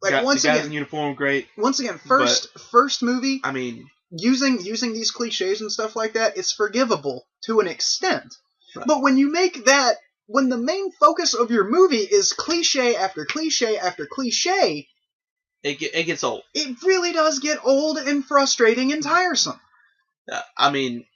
Like, the guys in uniform, great. Once again, first movie. I mean, using these cliches and stuff like that, it's forgivable to an extent. Right. But when you make that, when the main focus of your movie is cliche after cliche after cliche, it gets old. It really does get old and frustrating and tiresome. I mean,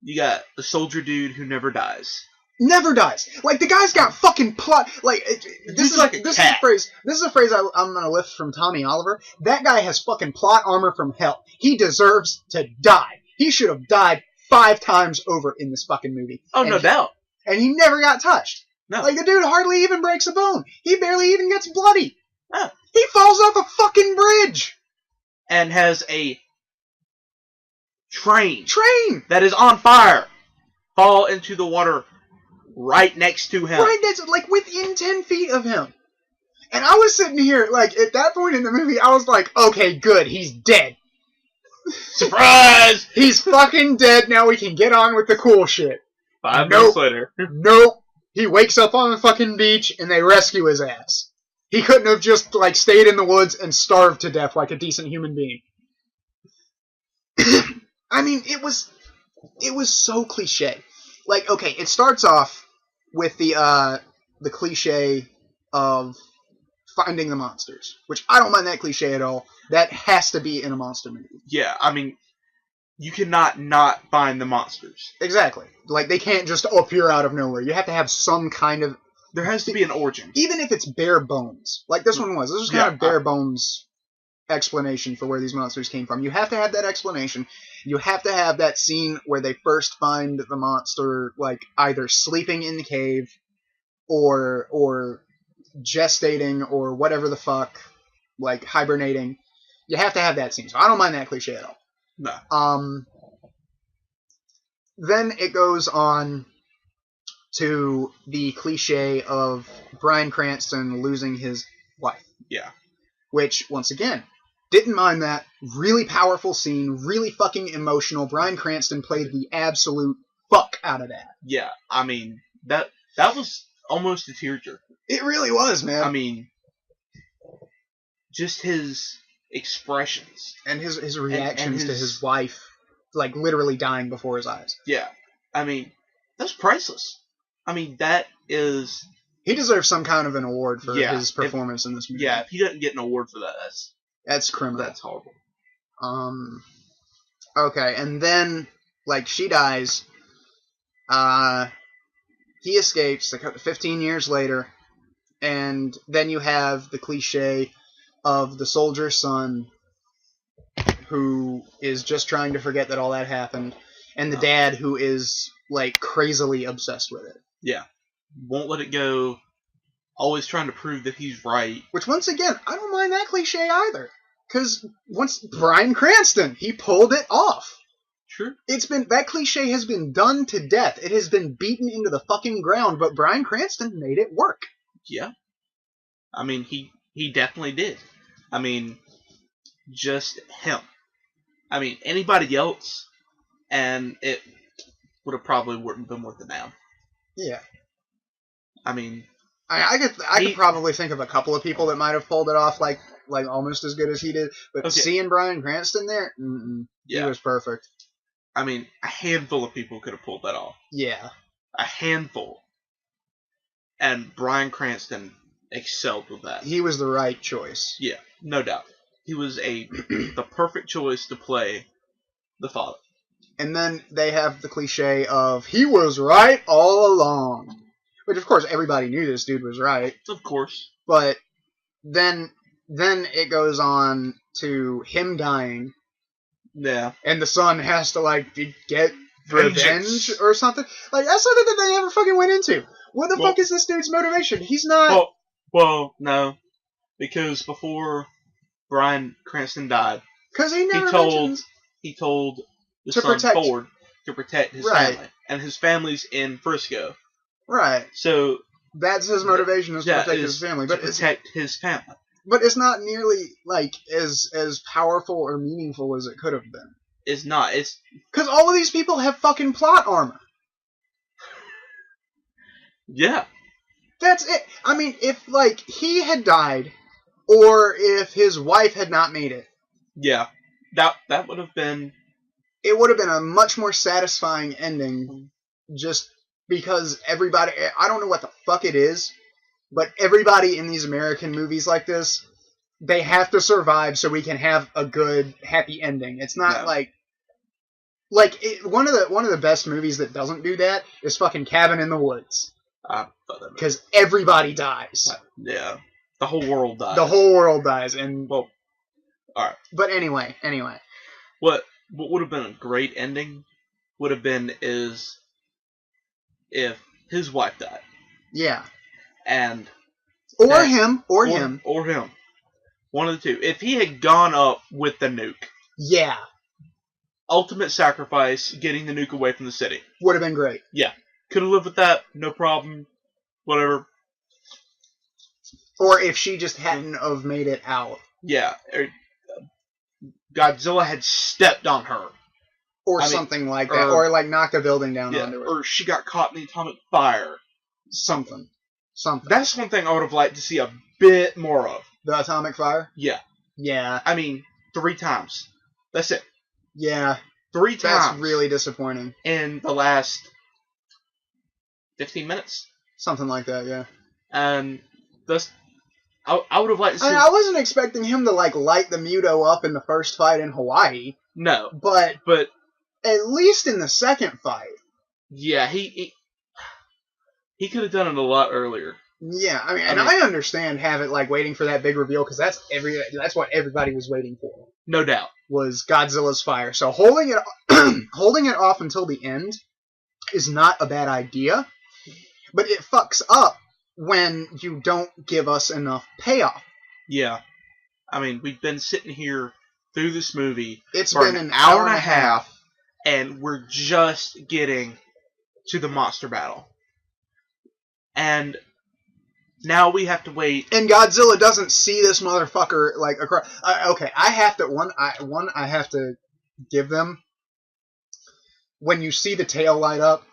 you got the soldier dude who never dies. Never dies. Like, the guy's got fucking plot. Like, this is a phrase. This is a phrase I'm gonna lift from Tommy Oliver. That guy has fucking plot armor from hell. He deserves to die. He should have died 5 times over in this fucking movie. Oh, no doubt. And he never got touched. No. Like, the dude hardly even breaks a bone. He barely even gets bloody. No. He falls off a fucking bridge. And has a train that is on fire fall into the water right next to him. Right next, like, within 10 feet of him. And I was sitting here, like, at that point in the movie, I was like, okay, good, he's dead. Surprise! He's fucking dead, now we can get on with the cool shit. 5 minutes later. Nope. He wakes up on the fucking beach, and they rescue his ass. He couldn't have just, like, stayed in the woods and starved to death like a decent human being. I mean, it was so cliche. Like, okay, it starts off with the cliche of finding the monsters, which I don't mind that cliche at all. That has to be in a monster movie. Yeah, I mean, you cannot not find the monsters. Exactly. Like, they can't just appear out of nowhere. You have to have some kind of... There has to be an origin. Even if it's bare bones. Like this one was. This was kind of bare bones explanation for where these monsters came from. You have to have that explanation. You have to have that scene where they first find the monster, like, either sleeping in the cave or gestating or whatever the fuck, like, hibernating. You have to have that scene. So I don't mind that cliche at all. No. Then it goes on to the cliche of Bryan Cranston losing his wife. Yeah. Which, once again, didn't mind that. Really powerful scene. Really fucking emotional. Bryan Cranston played the absolute fuck out of that. Yeah. I mean, that was almost a tearjerker. It really was, man. I mean, just his expressions. And his reactions to his wife, like, literally dying before his eyes. Yeah. I mean, that's priceless. I mean, that is... He deserves some kind of an award for his performance in this movie. Yeah, if he doesn't get an award for that, that's criminal. That's horrible. Okay, and then, like, she dies. He escapes, like, 15 years later, and then you have the cliche of the soldier's son who is just trying to forget that all that happened, and the dad who is like crazily obsessed with it. Yeah. Won't let it go. Always trying to prove that he's right. Which, once again, I don't mind that cliche either. Because once Bryan Cranston, he pulled it off. Sure. That cliche has been done to death. It has been beaten into the fucking ground, but Bryan Cranston made it work. Yeah. I mean, he definitely did. I mean, just him. I mean, anybody else, and it would have probably been worth it now. Yeah. I mean, I could probably think of a couple of people that might have pulled it off like almost as good as he did, but seeing Bryan Cranston there, he was perfect. I mean, a handful of people could have pulled that off. Yeah. A handful. And Bryan Cranston excelled with that. He was the right choice. Yeah, no doubt. He was the perfect choice to play the father. And then they have the cliche of, he was right all along. Which, of course, everybody knew this dude was right. Of course. But then it goes on to him dying. Yeah. And the son has to, get revenge or something. That's something that they never fucking went into. What the fuck is this dude's motivation? He's not... Well, no. Because before Bryan Cranston died... Because he never mentions... He told the son Ford to protect his family. And his family's in Frisco. Right. So... That's his motivation, is to protect his family. But protect his family. But it's not nearly, as powerful or meaningful as it could have been. It's not. It's... Because all of these people have fucking plot armor. Yeah. That's it. I mean, if, he had died, or if his wife had not made it. Yeah. That would have been... It would have been a much more satisfying ending, just because everybody... I don't know what the fuck it is, but everybody in these American movies like this, they have to survive so we can have a good, happy ending. It's not one of the best movies that doesn't do that is fucking Cabin in the Woods. Because everybody dies. Yeah. The whole world dies. The whole world dies. And well, alright. But anyway. What would have been a great ending would have been is if his wife died. Yeah. And Or him. One of the two. If he had gone up with the nuke. Yeah. Ultimate sacrifice, getting the nuke away from the city. Would have been great. Yeah. Could have lived with that, no problem. Whatever. Or if she just hadn't have made it out. Yeah. Godzilla had stepped on her. Or something like that. Or knocked a building down onto her. Or she got caught in the atomic fire. Something. That's one thing I would have liked to see a bit more of. The atomic fire? Yeah. Yeah. I mean, 3 times. That's it. Yeah. 3 times. That's really disappointing. In the last 15 minutes? Something like that, yeah. And I would have liked to see... I wasn't expecting him to, light the Muto up in the first fight in Hawaii. No. But at least in the second fight. Yeah, he could have done it a lot earlier. Yeah, I mean, I understand waiting for that big reveal, because that's what everybody was waiting for. No doubt. Was Godzilla's fire. So holding it off until the end is not a bad idea, but it fucks up when you don't give us enough payoff. Yeah. I mean, we've been sitting here through this movie for an hour and a half, and we're just getting to the monster battle. And now we have to wait. And Godzilla doesn't see this motherfucker across. Okay, I have to give them. When you see the tail light up,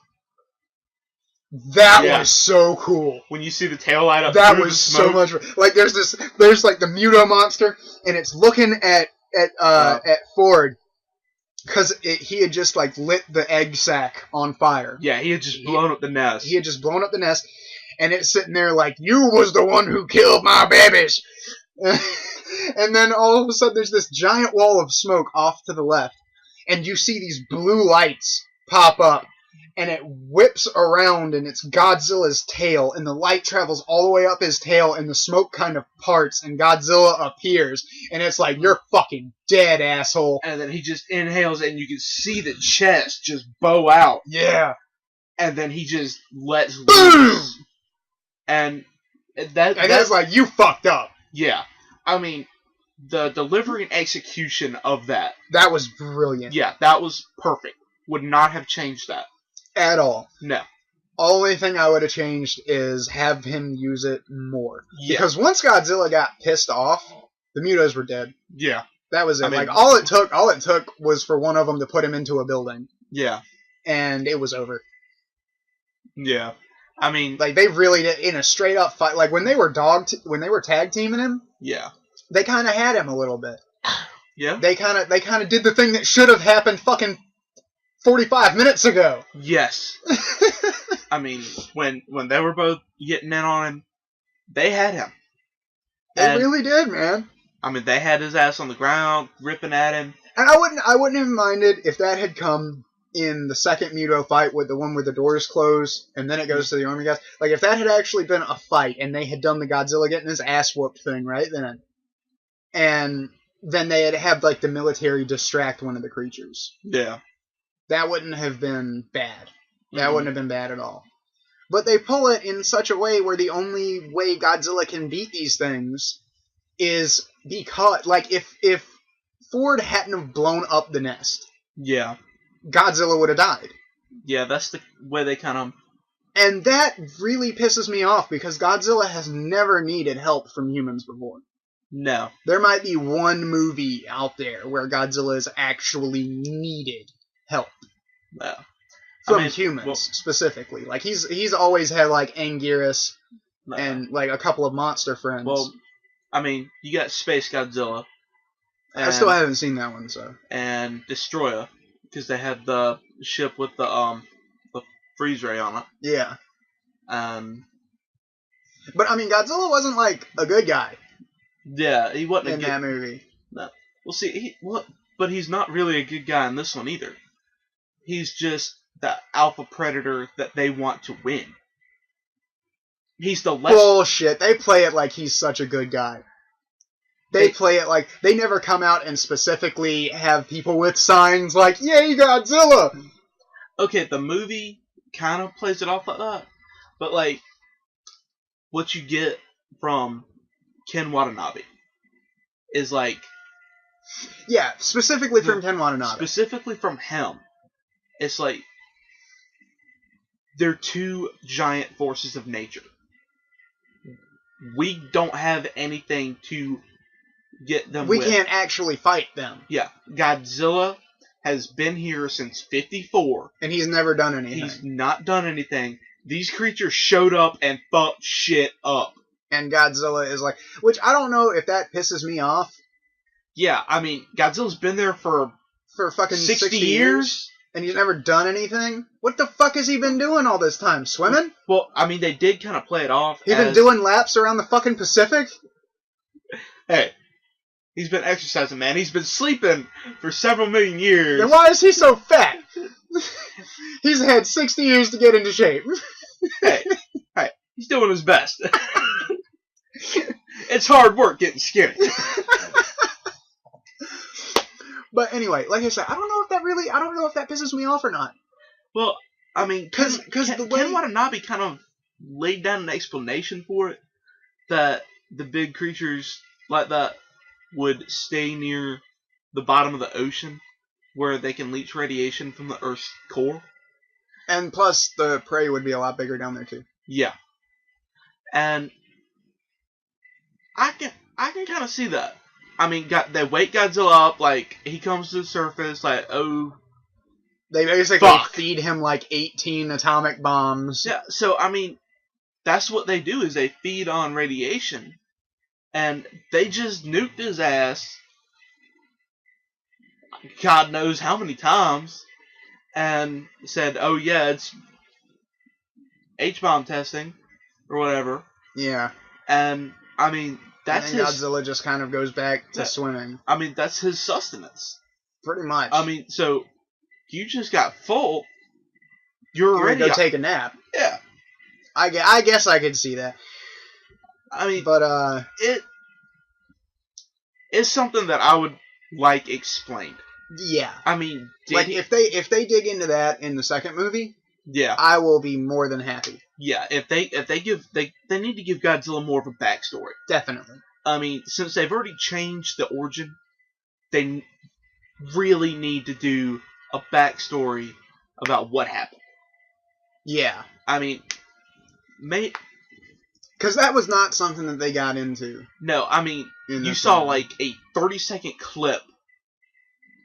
that was so cool. When you see the tail light up, that was so much. There's the Muto monster, and it's looking at Ford. Because he had just lit the egg sack on fire. Yeah, he had just blown up the nest. And it's sitting there you was the one who killed my babies. And then all of a sudden there's this giant wall of smoke off to the left. And you see these blue lights pop up. and it whips around, and it's Godzilla's tail, and the light travels all the way up his tail, and the smoke kind of parts, and Godzilla appears, and it's like, you're fucking dead, asshole. And then he just inhales, and you can see the chest just bow out. Yeah. And then he just lets Boom! loose. And that's like, you fucked up. Yeah. I mean, the delivery and execution of that. That was brilliant. Yeah, that was perfect. Would not have changed that. At all. No. Only thing I would have changed is have him use it more. Yeah. Because once Godzilla got pissed off, the Mutos were dead. Yeah. That was it. I mean, like all it took was for one of them to put him into a building. Yeah. And it was over. Yeah. I mean, like they really did in a straight up fight. Like when they were tag teaming him. Yeah. They kind of had him a little bit. Yeah. They kind of did the thing that should have happened fucking 45 minutes ago. Yes. I mean, when they were both getting in on him, they had him. They really did, man. I mean, they had his ass on the ground, ripping at him. And I wouldn't have minded if that had come in the second Muto fight with the one where the doors close and then it goes to the army guys. Like, if that had actually been a fight and they had done the Godzilla getting his ass whooped thing right then, and then they had had, like, the military distract one of the creatures. Yeah. That wouldn't have been bad. That wouldn't have been bad at all. But they pull it in such a way where the only way Godzilla can beat these things is because, like, if Ford hadn't have blown up the nest, yeah, Godzilla would have died. Yeah, that's the way they kind of... And that really pisses me off because Godzilla has never needed help from humans before. No. There might be one movie out there where Godzilla has actually needed help. No. From humans, specifically. Like, he's always had, like, Anguirus and, like, a couple of monster friends. Well, I mean, you got Space Godzilla. I still haven't seen that one, so. And Destroyer, because they had the ship with the freeze ray on it. Yeah. But, I mean, Godzilla wasn't, like, a good guy. Yeah, he wasn't in that movie. No. Well, see, but he's not really a good guy in this one either. He's just the alpha predator that they want to win. He's the less... Bullshit. They play it like he's such a good guy. They play it like... They never come out and specifically have people with signs like, yay, Godzilla! Okay, the movie kind of plays it off like that. But, like, what you get from Ken Watanabe is, like... Yeah, specifically from Ken Watanabe. Specifically from him. It's like... They're two giant forces of nature. We don't have anything to get them We with. can't actually fight them. Yeah. Godzilla has been here since 54. And he's never done anything. He's not done anything. These creatures showed up and fucked shit up. And Godzilla is like... Which, I don't know if that pisses me off. Yeah, I mean, Godzilla's been there for fucking 60 years? And he's never done anything? What the fuck has he been doing all this time? Swimming? Well, I mean, they did kind of play it off. He's been doing laps around the fucking Pacific? Hey, he's been exercising, man. He's been sleeping for several million years. Then why is he so fat? He's had 60 years to get into shape. Hey, he's doing his best. It's hard work getting skinny. But anyway, like I said, I don't know if that pisses me off or not. Well, I mean, because the way Ken Watanabe kind of laid down an explanation for it, that the big creatures like that would stay near the bottom of the ocean, where they can leach radiation from the Earth's core. And plus, the prey would be a lot bigger down there too. Yeah, and I can kind of see that. I mean, they wake Godzilla up, like, he comes to the surface, like, oh... They basically feed him, like, 18 atomic bombs. Yeah, so, I mean, that's what they do, is they feed on radiation. And they just nuked his ass, God knows how many times, and said, oh, yeah, it's H-bomb testing, or whatever. Yeah. And, I mean... That's and then Godzilla just kind of goes back to swimming. I mean, that's his sustenance. Pretty much. I mean, so, you just got full. you're gonna already go take a nap. Yeah. I guess I could see that. I mean, but it is something that I would like explained. Yeah. I mean, like if they dig into that in the second movie, yeah, I will be more than happy. Yeah, if they need to give Godzilla more of a backstory. Definitely. I mean, since they've already changed the origin, they really need to do a backstory about what happened. Yeah. I mean, because that was not something that they got into. No, I mean, you saw like a 30-second clip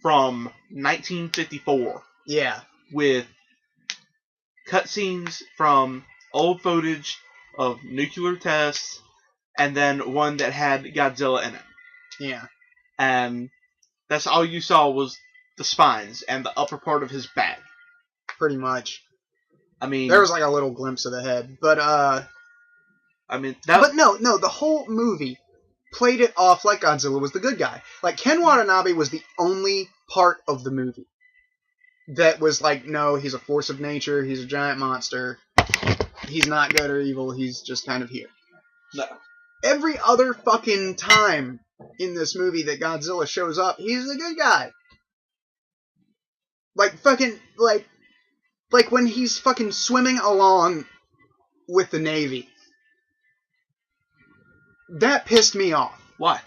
from 1954. Yeah. With cutscenes from old footage of nuclear tests, and then one that had Godzilla in it. Yeah. And that's all you saw was the spines and the upper part of his back. Pretty much. I mean, there was like a little glimpse of the head, but I mean, but no, the whole movie played it off like Godzilla was the good guy. Like Ken Watanabe was the only part of the movie that was like, no, he's a force of nature, he's a giant monster, he's not good or evil, he's just kind of here. No. Every other fucking time in this movie that Godzilla shows up, he's the good guy. Like fucking like when he's fucking swimming along with the Navy. That pissed me off. Why?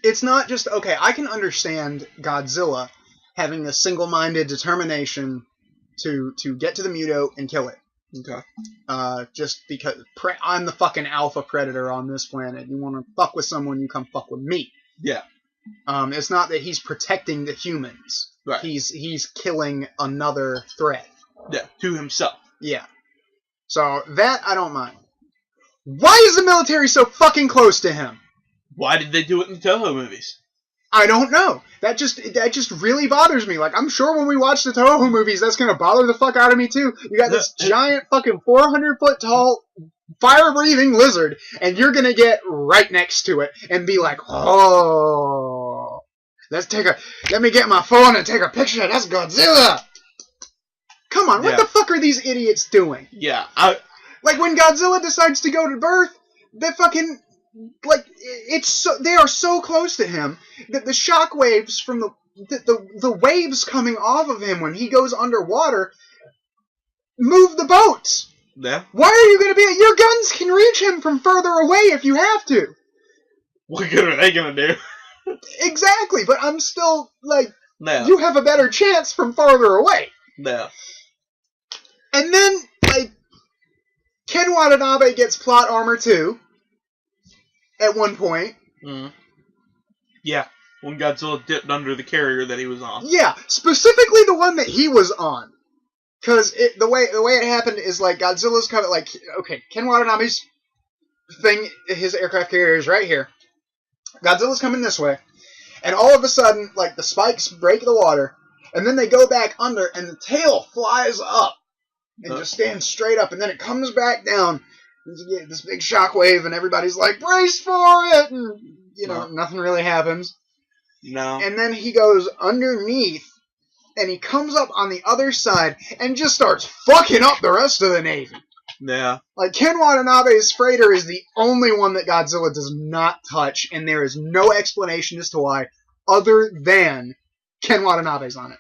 It's not just, okay, I can understand Godzilla having a single-minded determination to get to the Muto and kill it. Okay. Just because I'm the fucking alpha predator on this planet. You want to fuck with someone, you come fuck with me. Yeah. It's not that he's protecting the humans. Right. He's killing another threat. Yeah, to himself. Yeah. So that I don't mind. Why is the military so fucking close to him? Why did they do it in the Toho movies? I don't know. That just really bothers me. Like, I'm sure when we watch the Toho movies, that's gonna bother the fuck out of me too. You got this giant fucking 400-foot tall fire-breathing lizard, and you're gonna get right next to it and be like, oh, let me get my phone and take a picture. That's Godzilla. Come on, what the fuck are these idiots doing? Yeah, like when Godzilla decides to go to birth, they fucking like they are so close to him that the shock waves from the waves coming off of him when he goes underwater move the boats. Yeah. Why are you going to be? Your guns can reach him from further away if you have to. What good are they going to do? Exactly, but I'm still like, no. You have a better chance from farther away. No. And then like Ken Watanabe gets plot armor too. At one point. Mm. Yeah, when Godzilla dipped under the carrier that he was on. Yeah, specifically the one that he was on. Because the way it happened is like Godzilla's coming, like, okay, Ken Watanabe's thing, his aircraft carrier is right here. Godzilla's coming this way. And all of a sudden, like, the spikes break the water, and then they go back under, and the tail flies up. And just stands straight up, and then it comes back down. You get this big shockwave, and everybody's like, brace for it! And, nothing really happens. No. And then he goes underneath, and he comes up on the other side, and just starts fucking up the rest of the Navy. Yeah. Like, Ken Watanabe's freighter is the only one that Godzilla does not touch, and there is no explanation as to why, other than Ken Watanabe's on it.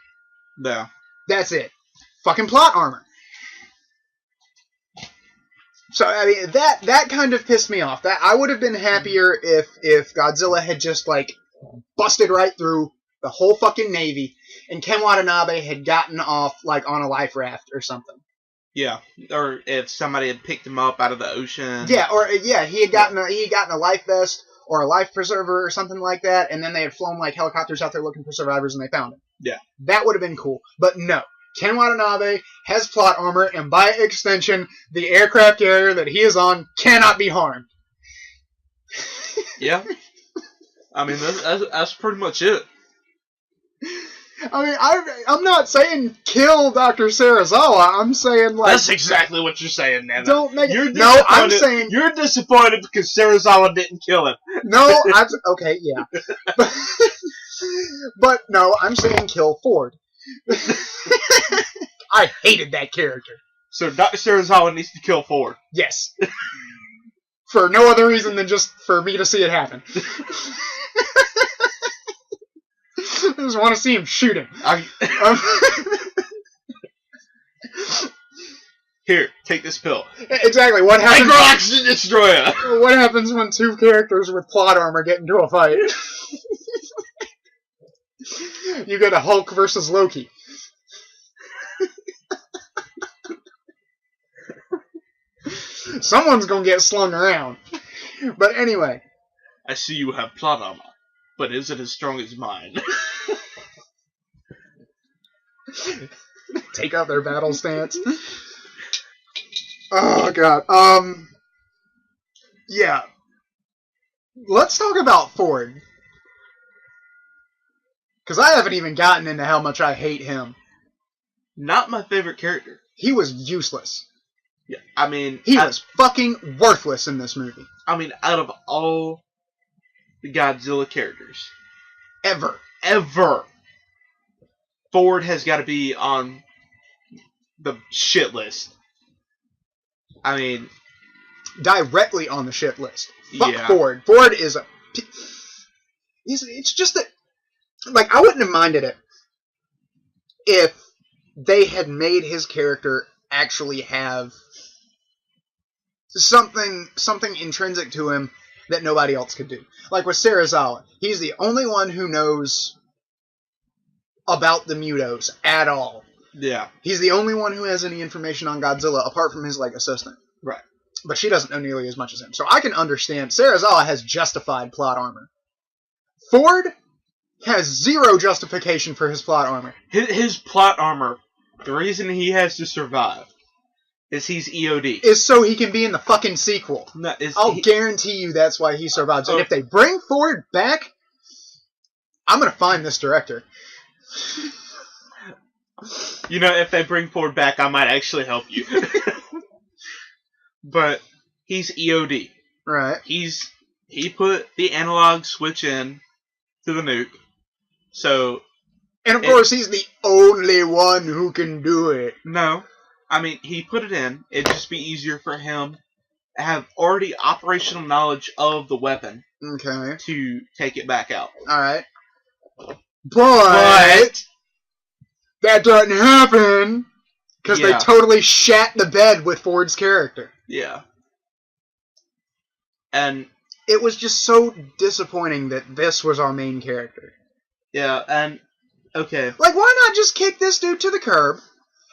Yeah. That's it. Fucking plot armor. So, I mean, that kind of pissed me off. That I would have been happier if Godzilla had just, like, busted right through the whole fucking Navy, and Ken Watanabe had gotten off, like, on a life raft or something. Yeah, or if somebody had picked him up out of the ocean. Yeah, or, he had gotten a life vest or a life preserver or something like that, and then they had flown, like, helicopters out there looking for survivors, and they found him. Yeah. That would have been cool. But no. Ken Watanabe has plot armor, and by extension, the aircraft carrier that he is on cannot be harmed. Yeah. I mean, that's pretty much it. I mean, I'm not saying kill Dr. Serizawa. I'm saying, like... That's exactly what you're saying, Nana. Don't make... No, I'm saying... You're disappointed because Serizawa didn't kill him. No, okay, yeah. But no, I'm saying kill Ford. I hated that character. So Dr. Serizawa needs to kill Ford. Yes. For no other reason than just for me to see it happen. I just want to see him shoot him. Here, take this pill. Exactly. What happens? Micro-oxygen destroyer. What happens when two characters with plot armor get into a fight? You get a Hulk versus Loki. Someone's gonna get slung around. But anyway. I see you have plot armor, but is it as strong as mine? Take out their battle stance. Oh god. Yeah. Let's talk about Ford. Because I haven't even gotten into how much I hate him. Not my favorite character. He was useless. Yeah, I mean... He was fucking worthless in this movie. I mean, out of all the Godzilla characters... Ever. Ford has got to be on the shit list. I mean... Directly on the shit list. Fuck yeah. Ford. Ford is a... It's just that... Like, I wouldn't have minded it if they had made his character actually have something intrinsic to him that nobody else could do. Like with Serizawa, he's the only one who knows about the Mutos at all. Yeah. He's the only one who has any information on Godzilla apart from his like assistant. Right. But she doesn't know nearly as much as him. So I can understand. Serizawa has justified plot armor. Ford has zero justification for his plot armor. His plot armor, the reason he has to survive is he's EOD. Is so he can be in the fucking sequel. No, I'll guarantee you that's why he survives. And if they bring Ford back, I'm going to find this director. You know, if they bring Ford back, I might actually help you. But he's EOD. Right. He put the analog switch in to the nuke. So... And of course, he's the only one who can do it. No. I mean, he put it in. It'd just be easier for him to have already operational knowledge of the weapon. Okay. To take it back out. Alright. But... That doesn't happen! Because they totally shat the bed with Ford's character. Yeah. And... It was just so disappointing that this was our main character. Yeah, and... Okay. Like, why not just kick this dude to the curb?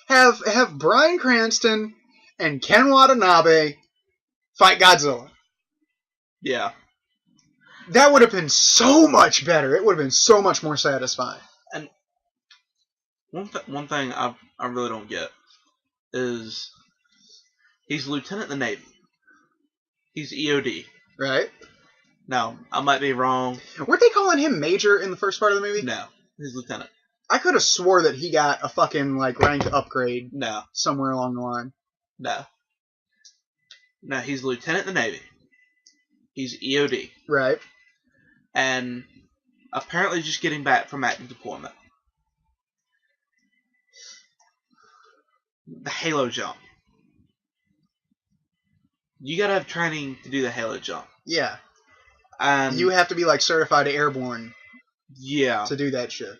Have Bryan Cranston and Ken Watanabe fight Godzilla. Yeah. That would have been so much better. It would have been so much more satisfying. And one thing I really don't get is he's Lieutenant in the Navy. He's EOD. Right. Now, I might be wrong. Weren't they calling him Major in the first part of the movie? No. He's Lieutenant. I could have swore that he got a fucking, like, rank upgrade. No. Somewhere along the line. No. No, he's Lieutenant in the Navy. He's EOD. Right. And apparently just getting back from active deployment. The Halo jump. You gotta have training to do the Halo jump. Yeah. And you have to be, like, certified airborne. Yeah. To do that shit.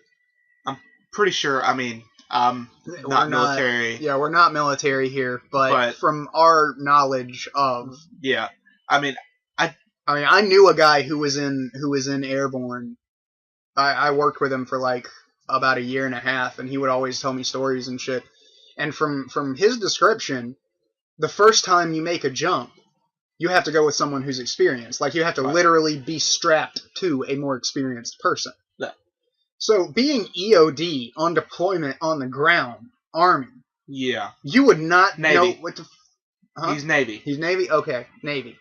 I'm pretty sure, I mean, I'm not military. Yeah, we're not military here, but from our knowledge of... Yeah. I mean, I knew a guy who was in airborne. I worked with him for, like, about a year and a half, and he would always tell me stories and shit. And from his description, the first time you make a jump, you have to go with someone who's experienced. Like, you have to literally be strapped to a more experienced person. Yeah. So, being EOD on deployment on the ground, Army. Yeah. You would not know what the... Huh? He's Navy. He's Navy? Okay, Navy.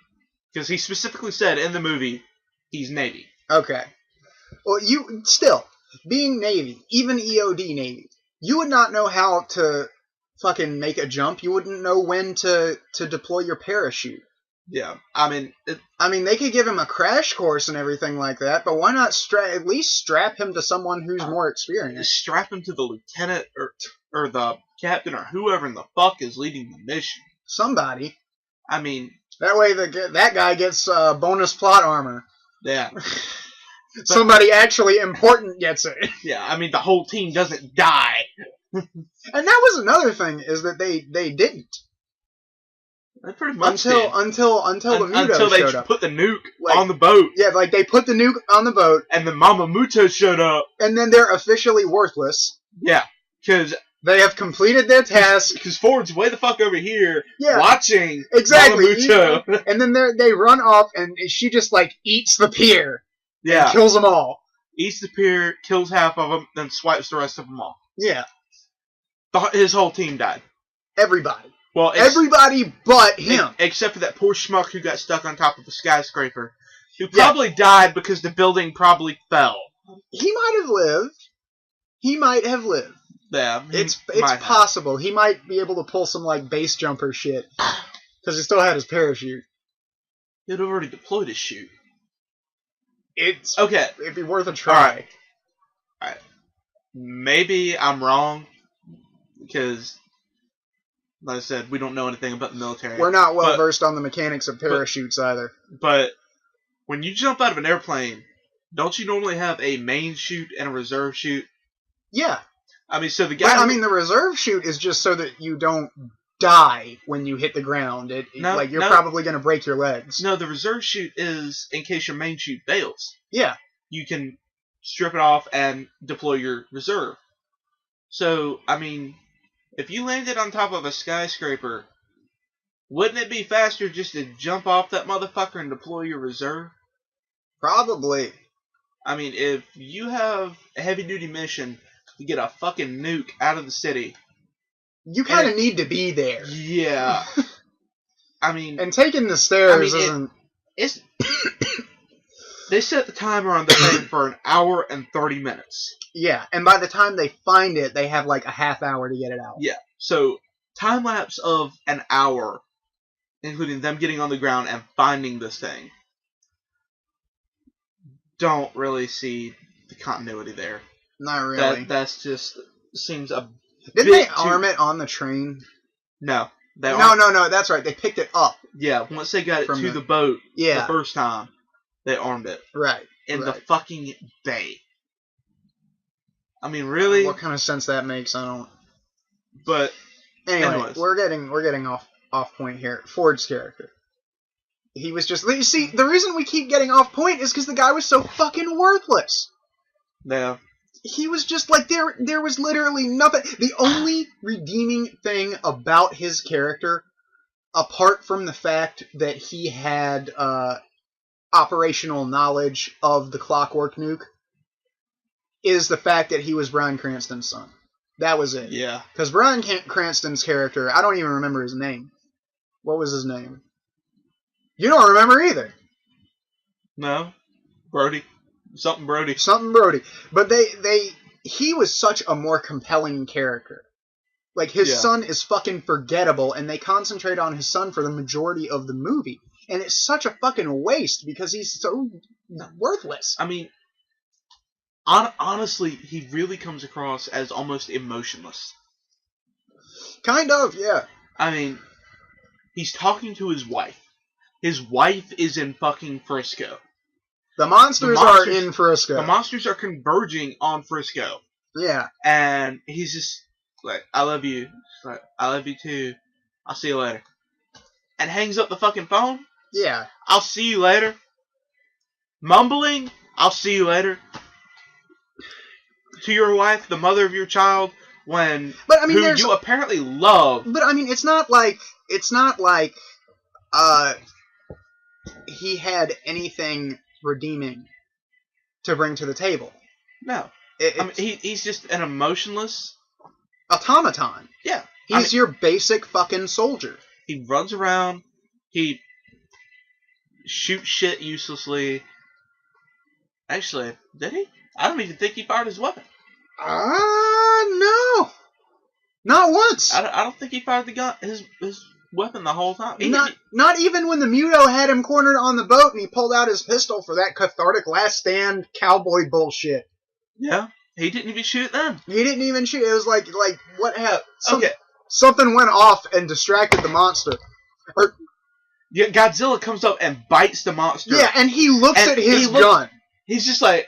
Because he specifically said in the movie, he's Navy. Okay. Well, you... Still, being Navy, even EOD Navy, you would not know how to fucking make a jump. You wouldn't know when to deploy your parachute. Yeah, I mean, they could give him a crash course and everything like that, but why not at least strap him to someone who's more experienced? strap him to the lieutenant or the captain or whoever in the fuck is leading the mission. Somebody. I mean, that way that guy gets bonus plot armor. Yeah. Somebody actually important gets it. Yeah, I mean, the whole team doesn't die. And that was another thing, is that they didn't. They pretty much until the Muto they showed up. Put the nuke on the boat. Yeah, like they put the nuke on the boat, and the Mama Muto showed up, and then they're officially worthless. Yeah, because they have completed their task. Because Ford's way the fuck over here, yeah, watching exactly. Mama Muto. And then they run off, and she just like eats the pier. Yeah, and kills them all. Eats the pier, kills half of them, then swipes the rest of them off. Yeah, his whole team died. Everybody. Well, everybody but him. Except for that poor schmuck who got stuck on top of a skyscraper. Who probably died because the building probably fell. He might have lived. Yeah. It's possible. He might be able to pull some like base jumper shit. Because he still had his parachute. He'd already deployed his chute. Okay. It'd be worth a try. Alright. Maybe I'm wrong. Because... like I said, we don't know anything about the military. We're not well versed on the mechanics of parachutes either. But when you jump out of an airplane, don't you normally have a main chute and a reserve chute? Yeah. I mean, so the guy... the reserve chute is just so that you don't die when you hit the ground. You're probably going to break your legs. No, the reserve chute is in case your main chute fails. Yeah. You can strip it off and deploy your reserve. So, I mean... if you landed on top of a skyscraper, wouldn't it be faster just to jump off that motherfucker and deploy your reserve? Probably. I mean, if you have a heavy-duty mission to get a fucking nuke out of the city... you kind of need to be there. Yeah. I mean... and taking the stairs isn't... they set the timer on the thing for an hour and 30 minutes. Yeah, and by the time they find it, they have like a half hour to get it out. Yeah, so time lapse of an hour, including them getting on the ground and finding this thing. Don't really see the continuity there. Not really. That's just seems a Didn't they arm it on the train? No. No, that's right. They picked it up. Yeah, once they got it to the boat the first time, they armed it. Right. In the fucking bay. I mean, really? What kind of sense that makes, I don't... But, anyway, we're getting off point here. Ford's character. He was just... you see, the reason we keep getting off point is because the guy was so fucking worthless. Yeah. He was just like, there was literally nothing... the only redeeming thing about his character, apart from the fact that he had operational knowledge of the clockwork nuke, is the fact that he was Bryan Cranston's son. That was it. Yeah. Because Bryan Cranston's character, I don't even remember his name. What was his name? You don't remember either. No. Brody. Something Brody. But he was such a more compelling character. Like, his son is fucking forgettable, and they concentrate on his son for the majority of the movie. And it's such a fucking waste, because he's so worthless. I mean... honestly, he really comes across as almost emotionless. Kind of, yeah. I mean, he's talking to his wife. His wife is in fucking Frisco. The monsters are in Frisco. The monsters are converging on Frisco. Yeah. And he's just like, I love you. She's like, I love you too. I'll see you later. And hangs up the fucking phone? Yeah. I'll see you later. Mumbling, I'll see you later. To your wife, the mother of your child, who you apparently love. But I mean, it's not like he had anything redeeming to bring to the table. No, he's just an emotionless automaton. Yeah, he's your basic fucking soldier. He runs around. He shoots shit uselessly. Actually, did he? I don't even think he fired his weapon. No. Not once. I don't think he fired the gun. His weapon the whole time. Not even when the Muto had him cornered on the boat and he pulled out his pistol for that cathartic last stand cowboy bullshit. Yeah, he didn't even shoot then. He didn't even shoot. It was like what happened? Okay. Something went off and distracted the monster. Yeah, Godzilla comes up and bites the monster. Yeah, and he looks at his gun. He's just like,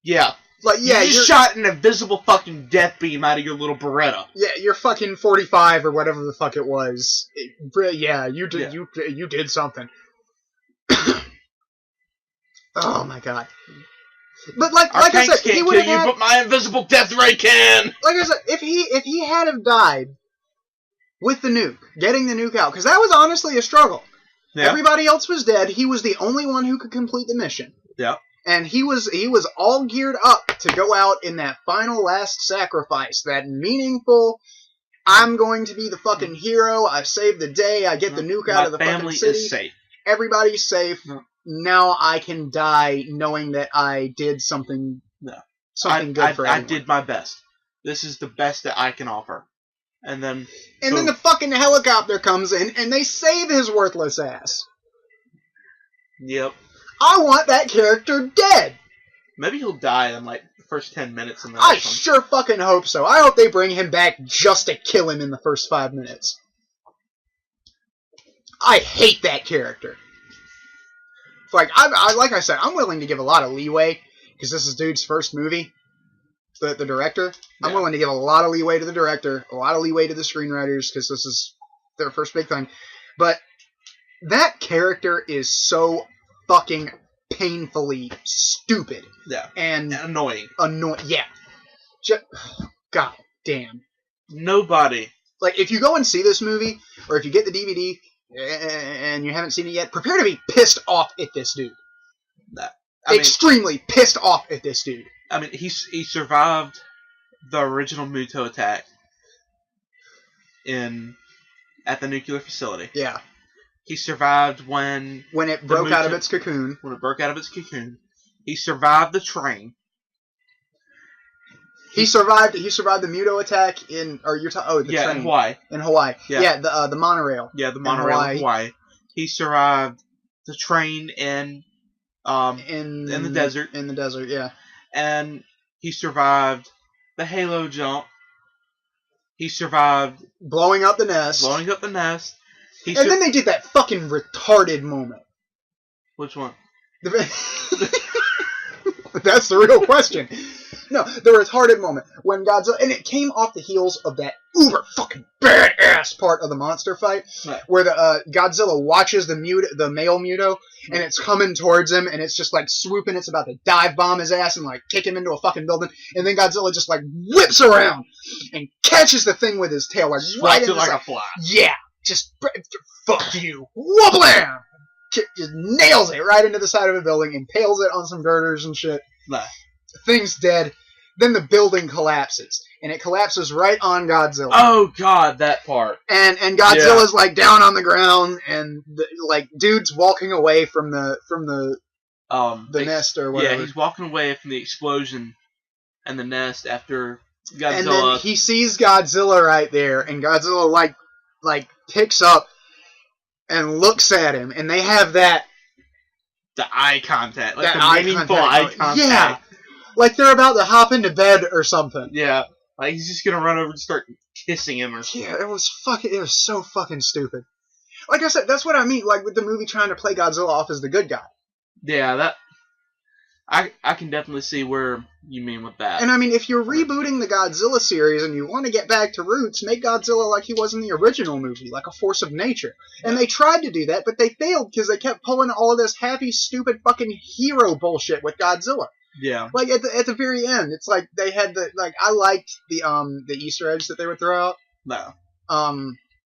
yeah. Like, yeah, you just shot an invisible fucking death beam out of your little Beretta. Yeah, you're fucking 45 or whatever the fuck it was. Yeah, you did. Yeah. You did something. Oh my god. But like I said, he would have had. But my invisible death ray can. Like I said, if he had have died with the nuke, getting the nuke out, because that was honestly a struggle. Yeah. Everybody else was dead. He was the only one who could complete the mission. Yeah. And he was all geared up to go out in that final last sacrifice, that meaningful, I'm going to be the fucking hero, I saved the day, I get the nuke out of the fucking city. My family is safe. Everybody's safe. No. Now I can die knowing that I did something good for everyone. I did my best. This is the best that I can offer. And then the fucking helicopter comes in and they save his worthless ass. Yep. I want that character dead. Maybe he'll die in like the first 10 minutes. I sure fucking hope so. I hope they bring him back just to kill him in the first 5 minutes. I hate that character. Like I said, I'm willing to give a lot of leeway because this is dude's first movie. The director, I'm willing to give a lot of leeway to the director, a lot of leeway to the screenwriters because this is their first big thing. But that character is so fucking painfully stupid. Yeah. And annoying. Yeah. God damn. Nobody. Like, if you go and see this movie, or if you get the DVD and you haven't seen it yet, prepare to be pissed off at this dude. Extremely pissed off at this dude. I mean, he survived the original Muto attack at the nuclear facility. Yeah. He survived when it broke out of its cocoon. When it broke out of its cocoon. He survived the train. He survived the Muto attack in train. In Hawaii. In Hawaii. Yeah, the monorail. Yeah, the monorail in Hawaii. He survived the train in the desert. In the desert, yeah. And he survived the Halo jump. He survived blowing up the nest. And then they did that fucking retarded moment. Which one? That's the real question. No, the retarded moment when Godzilla, and it came off the heels of that uber fucking badass part of the monster fight, where the Godzilla watches the male Muto, and it's coming towards him, and it's just like swooping. It's about to dive bomb his ass and like kick him into a fucking building, and then Godzilla just like whips around and catches the thing with his tail, like right in like a fly. Yeah. Just, fuck you. Whooplam! Just nails it right into the side of a building, impales it on some girders and shit. Nah. The thing's dead. Then the building collapses. And it collapses right on Godzilla. Oh, God, that part. And Godzilla's, like, down on the ground, and, dude's walking away from the nest or whatever. Yeah, he's walking away from the explosion and the nest after Godzilla... And then he sees Godzilla right there, and Godzilla, like picks up and looks at him, and they have the eye contact, like the meaningful eye contact. Yeah, like they're about to hop into bed or something. Yeah, like he's just gonna run over and start kissing him or something. Yeah, it was so fucking stupid. Like I said, that's what I mean. Like with the movie trying to play Godzilla off as the good guy. Yeah, I can definitely see where you mean with that. And I mean, if you're rebooting the Godzilla series and you want to get back to roots, make Godzilla like he was in the original movie, like a force of nature. And they tried to do that, but they failed because they kept pulling all of this happy, stupid fucking hero bullshit with Godzilla. Yeah. Like at the very end, it's like they had I liked the Easter eggs that they would throw out. No.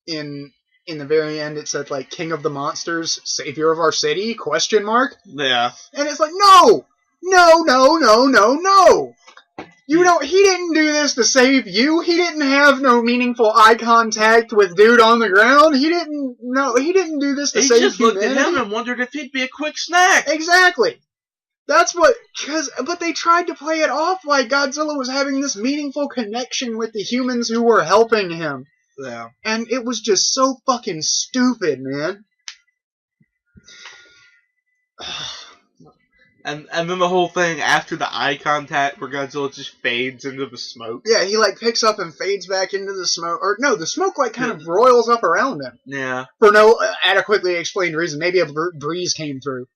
In the very end, it said like King of the Monsters, Savior of our city? ? Yeah. And it's like, no. You know, he didn't do this to save you. He didn't have no meaningful eye contact with dude on the ground. He didn't do this to save humanity. He just looked at him and wondered if he'd be a quick snack. Exactly. But they tried to play it off like Godzilla was having this meaningful connection with the humans who were helping him. Yeah. And it was just so fucking stupid, man. And then the whole thing after the eye contact where Godzilla just fades into the smoke. Yeah, he like picks up and fades back into the smoke. Or no, the smoke like kind of roils up around him. Yeah. For no adequately explained reason. Maybe a breeze came through.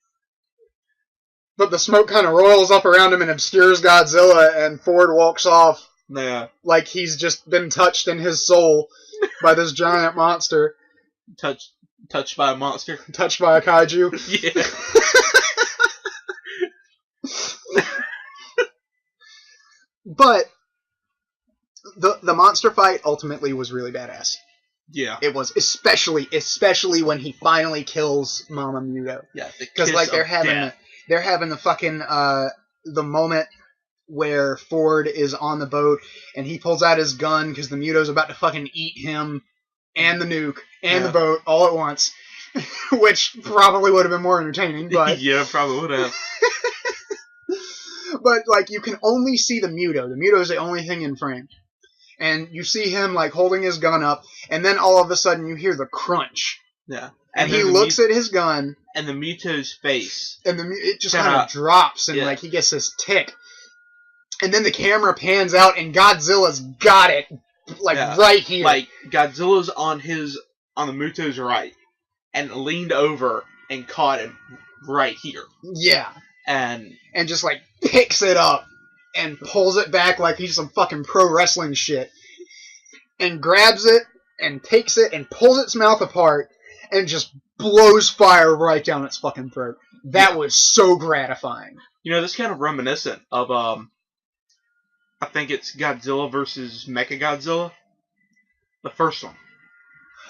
But the smoke kind of roils up around him and obscures Godzilla, and Ford walks off. Yeah. Like he's just been touched in his soul by this giant monster. Touched by a monster. Touched by a kaiju. Yeah. But the monster fight ultimately was really badass. Yeah. It was, especially when he finally kills Mama Muto. Yeah. Because like they're having the fucking the moment where Ford is on the boat and he pulls out his gun because the Muto's about to fucking eat him and the nuke and the boat all at once, which probably would have been more entertaining. But yeah, probably would have. But like you can only see the Muto. The Muto is the only thing in frame, and you see him like holding his gun up, and then all of a sudden you hear the crunch. Yeah. And he looks at his gun, and the Muto's face, and it just kind of drops, and like he gets this tick. And then the camera pans out, and Godzilla's got it, like right here. Like Godzilla's on the Muto's right, and leaned over and caught him right here. Yeah. And just like picks it up and pulls it back like he's some fucking pro wrestling shit, and grabs it and takes it and pulls its mouth apart and just blows fire right down its fucking throat. That was so gratifying. You know, this kind of reminiscent of I think it's Godzilla versus Mechagodzilla, the first one,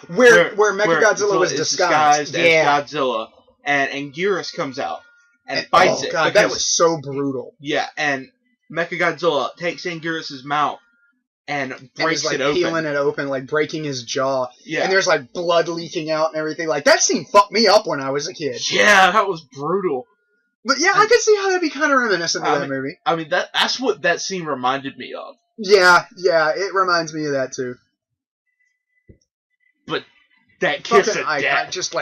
where Mechagodzilla was disguised as Godzilla, and Anguirus comes out and fights it. God, that was so brutal. Yeah, and Mechagodzilla takes Anguirus' mouth and breaks it open. Peeling it open, like breaking his jaw. Yeah. And there's like blood leaking out and everything. Like that scene fucked me up when I was a kid. Yeah, that was brutal. But yeah, I could see how that'd be kind of reminiscent of that movie. I mean, that's what that scene reminded me of. Yeah, it reminds me of that too. But that kiss of death, just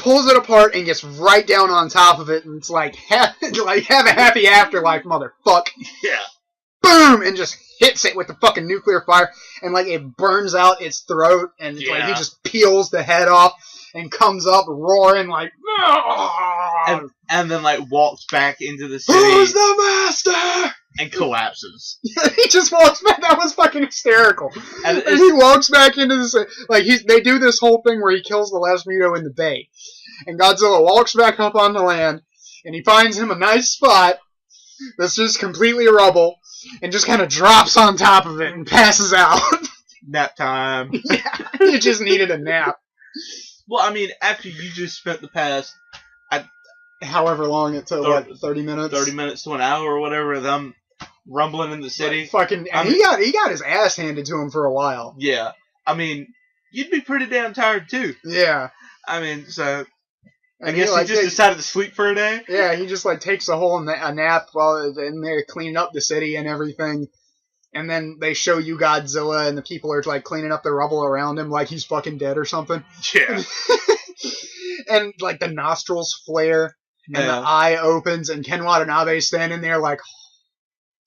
pulls it apart and gets right down on top of it, and it's like, have a happy afterlife, motherfuck. Yeah. Boom! And just hits it with the fucking nuclear fire, and like it burns out its throat, and like he just peels the head off and comes up roaring like, and then like walks back into the city. Who's the master? And collapses. He just walks back. That was fucking hysterical. And he walks back into the city. Like they do this whole thing where he kills the last Muto in the bay, and Godzilla walks back up on the land, and he finds him a nice spot that's just completely rubble, and just kind of drops on top of it and passes out. Nap time. Yeah, he just needed a nap. Well, I mean, after you just spent the past, however long it took, 30 minutes? 30 minutes to an hour or whatever of them rumbling in the city. He got his ass handed to him for a while. Yeah. I mean, you'd be pretty damn tired, too. Yeah. I mean, so I And guess he just decided to sleep for a day. Yeah, he just like takes a nap while they're cleaning up the city and everything. And then they show you Godzilla, and the people are like cleaning up the rubble around him like he's fucking dead or something. Yeah. And like the nostrils flare, and the eye opens, and Ken Watanabe's standing there like,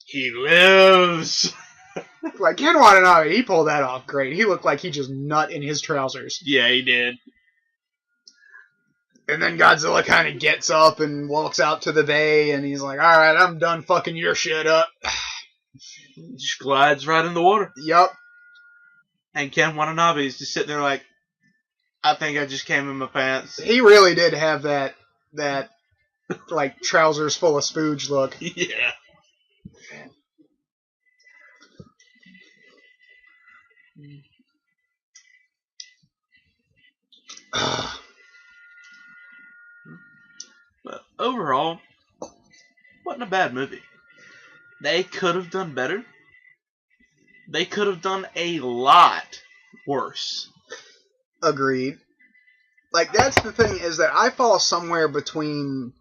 he lives. Like Ken Watanabe, he pulled that off great. He looked like he just nut in his trousers. Yeah, he did. And then Godzilla kind of gets up and walks out to the bay, and he's like, alright, I'm done fucking your shit up. Just glides right in the water. Yup. And Ken Watanabe is just sitting there like, I think I just came in my pants. He really did have that like, trousers full of spooge look. Yeah. But overall, wasn't a bad movie. They could have done better. They could have done a lot worse. Agreed. Like, that's the thing, is that I fall somewhere between,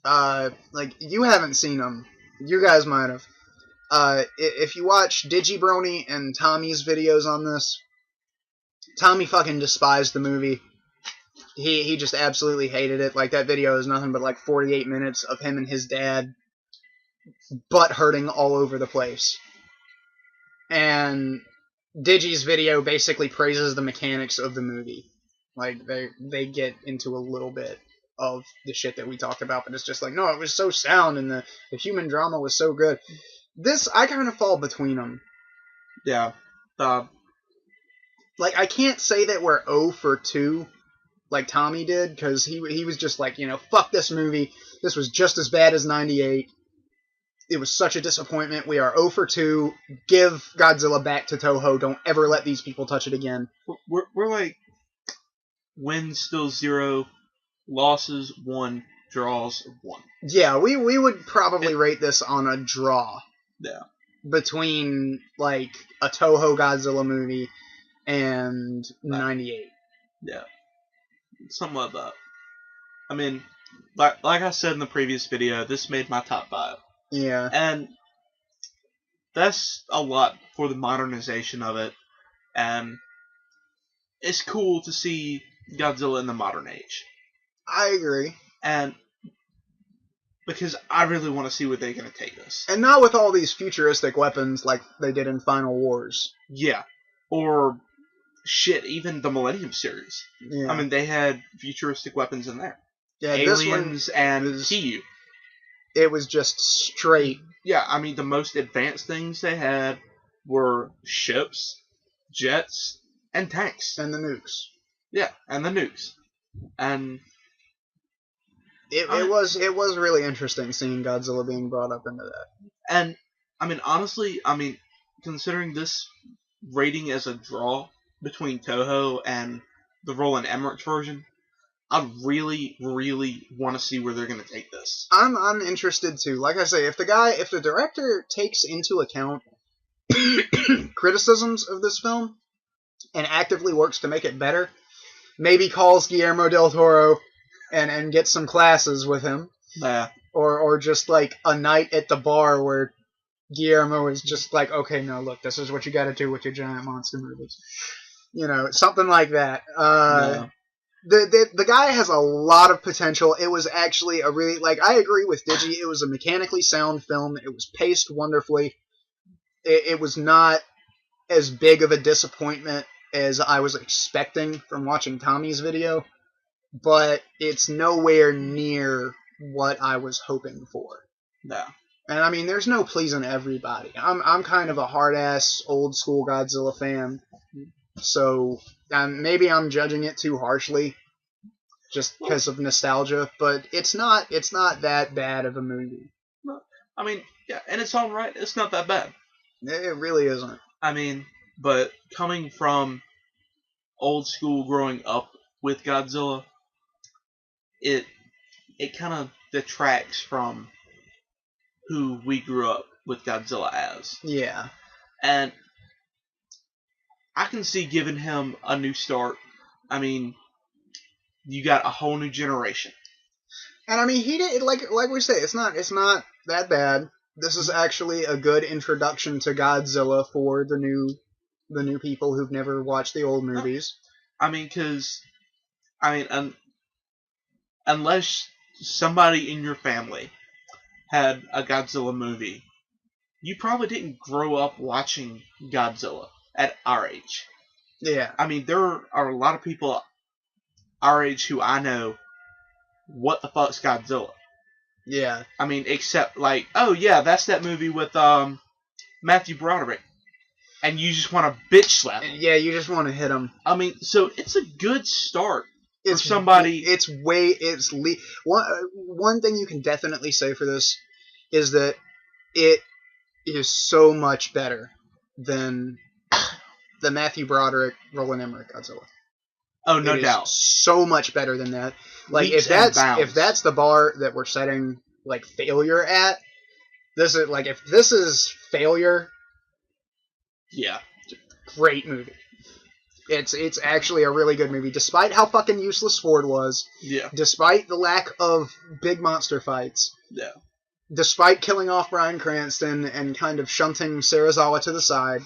like, you haven't seen them. You guys might have. If you watch Digibrony and Tommy's videos on this, Tommy fucking despised the movie. He just absolutely hated it. Like, that video is nothing but like 48 minutes of him and his dad butt hurting all over the place. And Digi's video basically praises the mechanics of the movie. Like, they get into a little bit of the shit that we talked about, but it's just like, no, it was so sound and the human drama was so good. This, I kind of fall between them. Yeah. Like, I can't say that we're 0 for 2 like Tommy did, because he was just like, fuck this movie. This was just as bad as 98. It was such a disappointment. We are 0 for 2. Give Godzilla back to Toho. Don't ever let these people touch it again. We're like wins still 0, losses 1, draws 1. Yeah, we would probably rate this on a draw. Yeah. Between like a Toho Godzilla movie and 98. Yeah. Something like that. I mean, like I said in the previous video, this made my top 5. Yeah. And that's a lot for the modernization of it. And it's cool to see Godzilla in the modern age. I agree. And because I really want to see where they're going to take this. And not with all these futuristic weapons like they did in Final Wars. Yeah. Or shit, even the Millennium series. Yeah. I mean, they had futuristic weapons in there. Yeah, Aliens and Kaiju. It was just straight. Yeah, I mean, the most advanced things they had were ships, jets, and tanks. And the nukes. Yeah, and the nukes. And it was really interesting seeing Godzilla being brought up into that. And, I mean, honestly, considering this rating as a draw between Toho and the Roland Emmerich version, I really, really want to see where they're going to take this. I'm interested too. Like I say, if the director takes into account criticisms of this film and actively works to make it better, maybe calls Guillermo del Toro and gets some classes with him. Yeah. Or just like a night at the bar where Guillermo is just like, okay, no, look, this is what you got to do with your giant monster movies. Something like that. Yeah. The guy has a lot of potential. It was actually a really, I agree with Digi, it was a mechanically sound film. It was paced wonderfully. It was not as big of a disappointment as I was expecting from watching Tommy's video, but it's nowhere near what I was hoping for. No. And I mean, there's no pleasing everybody. I'm kind of a hard-ass, old-school Godzilla fan, so maybe I'm judging it too harshly, just because of nostalgia. But it's not that bad of a movie. I mean, yeah, in its own right, it's not that bad. It really isn't. I mean, but coming from old school, growing up with Godzilla, it kind of detracts from who we grew up with Godzilla as. Yeah. And I can see giving him a new start. I mean, you got a whole new generation. And I mean, he did, like we say, it's not that bad. This is actually a good introduction to Godzilla for the new people who've never watched the old movies. I mean, unless somebody in your family had a Godzilla movie, you probably didn't grow up watching Godzilla at our age. Yeah. I mean, there are a lot of people our age who I know, what the fuck's Godzilla? Yeah. I mean, except oh yeah, that's that movie with Matthew Broderick. And you just want to bitch slap him. Yeah, you just want to hit him. I mean, so it's a good start for somebody. One thing you can definitely say for this is that it is so much better than the Matthew Broderick, Roland Emmerich Godzilla. Oh, no doubt. So much better than that. Leaps if that's the bar that we're setting failure at, if this is failure, yeah, great movie. It's actually a really good movie, despite how fucking useless Ford was. Yeah. Despite the lack of big monster fights. Yeah. Despite killing off Bryan Cranston and kind of shunting Serizawa to the side.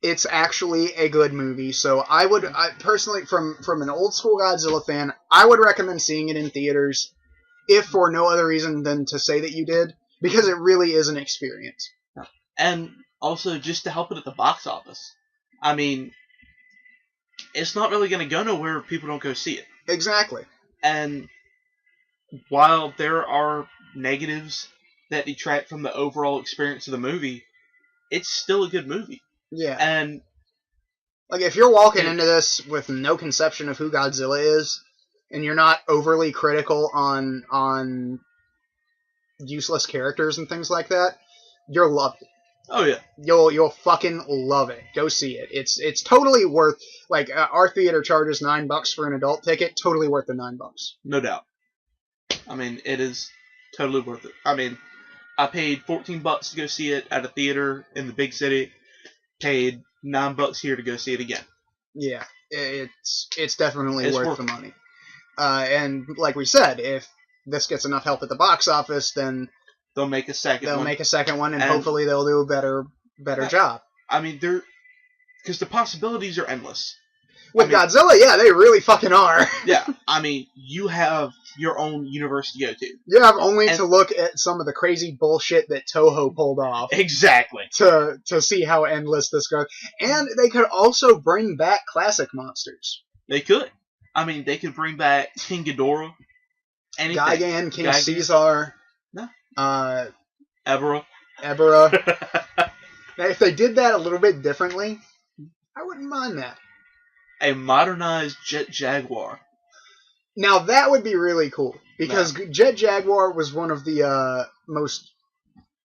It's actually a good movie. So I personally, from an old school Godzilla fan, I would recommend seeing it in theaters, if for no other reason than to say that you did, because it really is an experience. And also just to help it at the box office. I mean, it's not really going to go nowhere if people don't go see it. Exactly. And while there are negatives that detract from the overall experience of the movie, it's still a good movie. Yeah. And like, if you're walking into this with no conception of who Godzilla is, and you're not overly critical on useless characters and things like that, you'll love it. Oh yeah, you'll fucking love it. Go see it. It's totally worth. Like, our theater charges $9 for an adult ticket. Totally worth the $9. No doubt. I mean, it is totally worth it. I mean, I paid $14 to go see it at a theater in the big city. Paid $9 here to go see it again. Yeah, it's definitely worth the money. And like we said, if this gets enough help at the box office, then they'll make a second one. And hopefully they'll do a better job. I mean, because the possibilities are endless. With Godzilla, yeah, they really fucking are. Yeah, I mean, you have your own universe to go to. You have only to look at some of the crazy bullshit that Toho pulled off. Exactly. To see how endless this goes. And they could also bring back classic monsters. They could. I mean, they could bring back King Ghidorah. Anything. Gigan, King Caesar. No. Ebera. Now, if they did that a little bit differently, I wouldn't mind that. A modernized Jet Jaguar. Now that would be really cool, because Jet Jaguar was one of the most,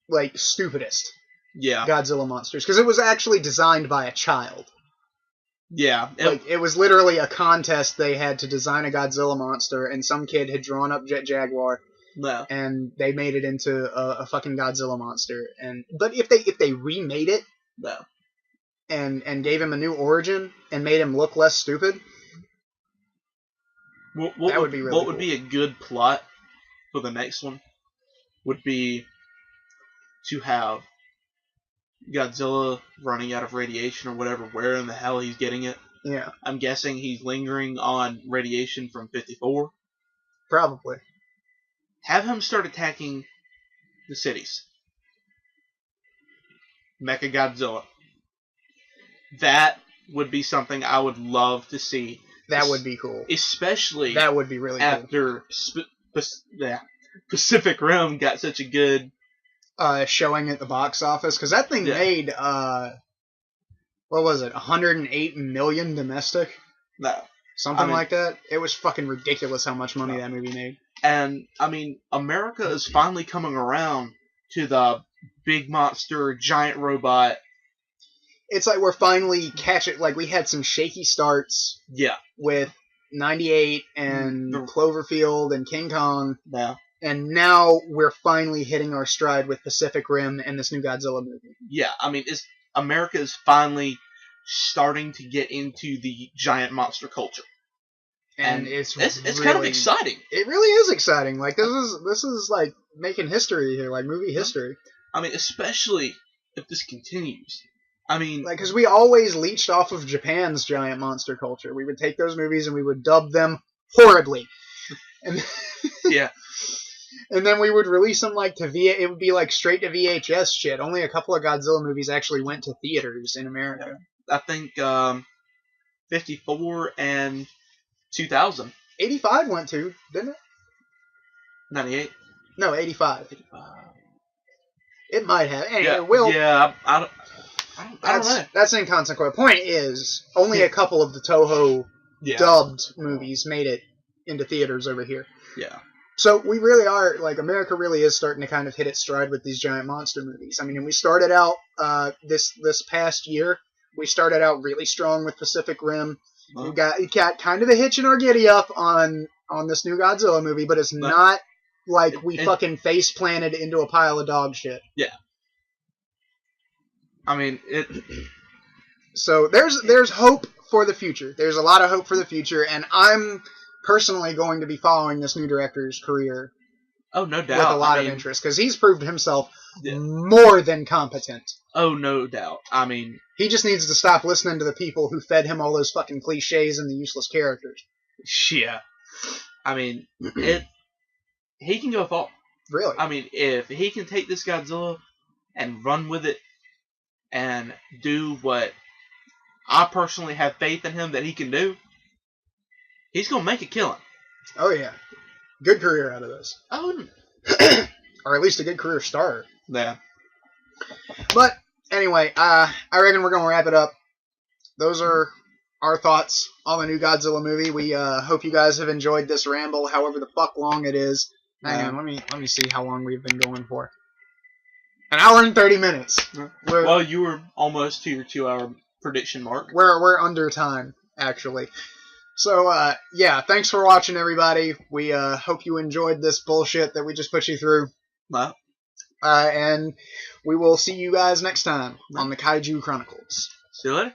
like, stupidest Godzilla monsters, because it was actually designed by a child. Yeah. It was literally a contest. They had to design a Godzilla monster, and some kid had drawn up Jet Jaguar, and they made it into a fucking Godzilla monster. But if they remade it, and gave him a new origin and made him look less stupid, that would be really cool. What would be a good plot for the next one would be to have Godzilla running out of radiation or whatever, where in the hell he's getting it. Yeah. I'm guessing he's lingering on radiation from 54. Probably. Have him start attacking the cities. Mecha Godzilla. That would be something I would love to see. That would be cool. Especially that would be really after Pacific Rim got such a good showing at the box office, because that thing made what was it, 108 million domestic? No. Something like that. It was fucking ridiculous how much money that movie made. And I mean, America is finally coming around to the big monster, giant robot. It's like we're finally catching. Like, we had some shaky starts. Yeah. With 98 and Cloverfield and King Kong. Yeah. And now we're finally hitting our stride with Pacific Rim and this new Godzilla movie. Yeah, I mean, America is finally starting to get into the giant monster culture. And it's really, kind of exciting. It really is exciting. Like, this is like making history here, like movie history. I mean, especially if this continues. I mean, like, because we always leached off of Japan's giant monster culture. We would take those movies and we would dub them horribly. And yeah. And then we would release them like it would be like straight to VHS shit. Only a couple of Godzilla movies actually went to theaters in America. I think 54 and 2000. 85 went to, didn't it? 98? No, 85. It might have. Anyway, I don't know. That's inconsequential. Point is, only a couple of the Toho dubbed movies made it into theaters over here. Yeah. So we really are, like, America really is starting to kind of hit its stride with these giant monster movies. I mean, we started out this past year. We started out really strong with Pacific Rim. We got kind of a hitch in our giddy up on this new Godzilla movie, but it's not like we fucking face planted into a pile of dog shit. Yeah. I mean, So there's hope for the future. There's a lot of hope for the future, and I'm personally going to be following this new director's career Oh, no doubt. with a lot of interest, because he's proved himself more than competent. Oh, no doubt. I mean, he just needs to stop listening to the people who fed him all those fucking cliches and the useless characters. Yeah. I mean, he can go far. Really? I mean, if he can take this Godzilla and run with it and do what I personally have faith in him that he can do, he's going to make a killing. Oh, yeah. Good career out of this. Oh, or at least a good career starter. Yeah. But, anyway, I reckon we're going to wrap it up. Those are our thoughts on the new Godzilla movie. We hope you guys have enjoyed this ramble, however the fuck long it is. Hang on, let me see how long we've been going for. An hour and 30 minutes. Well, you were almost to your 2-hour prediction mark. We're under time, actually. So, yeah, thanks for watching, everybody. We hope you enjoyed this bullshit that we just put you through. Well. And we will see you guys next time on the Kaiju Chronicles. See you later.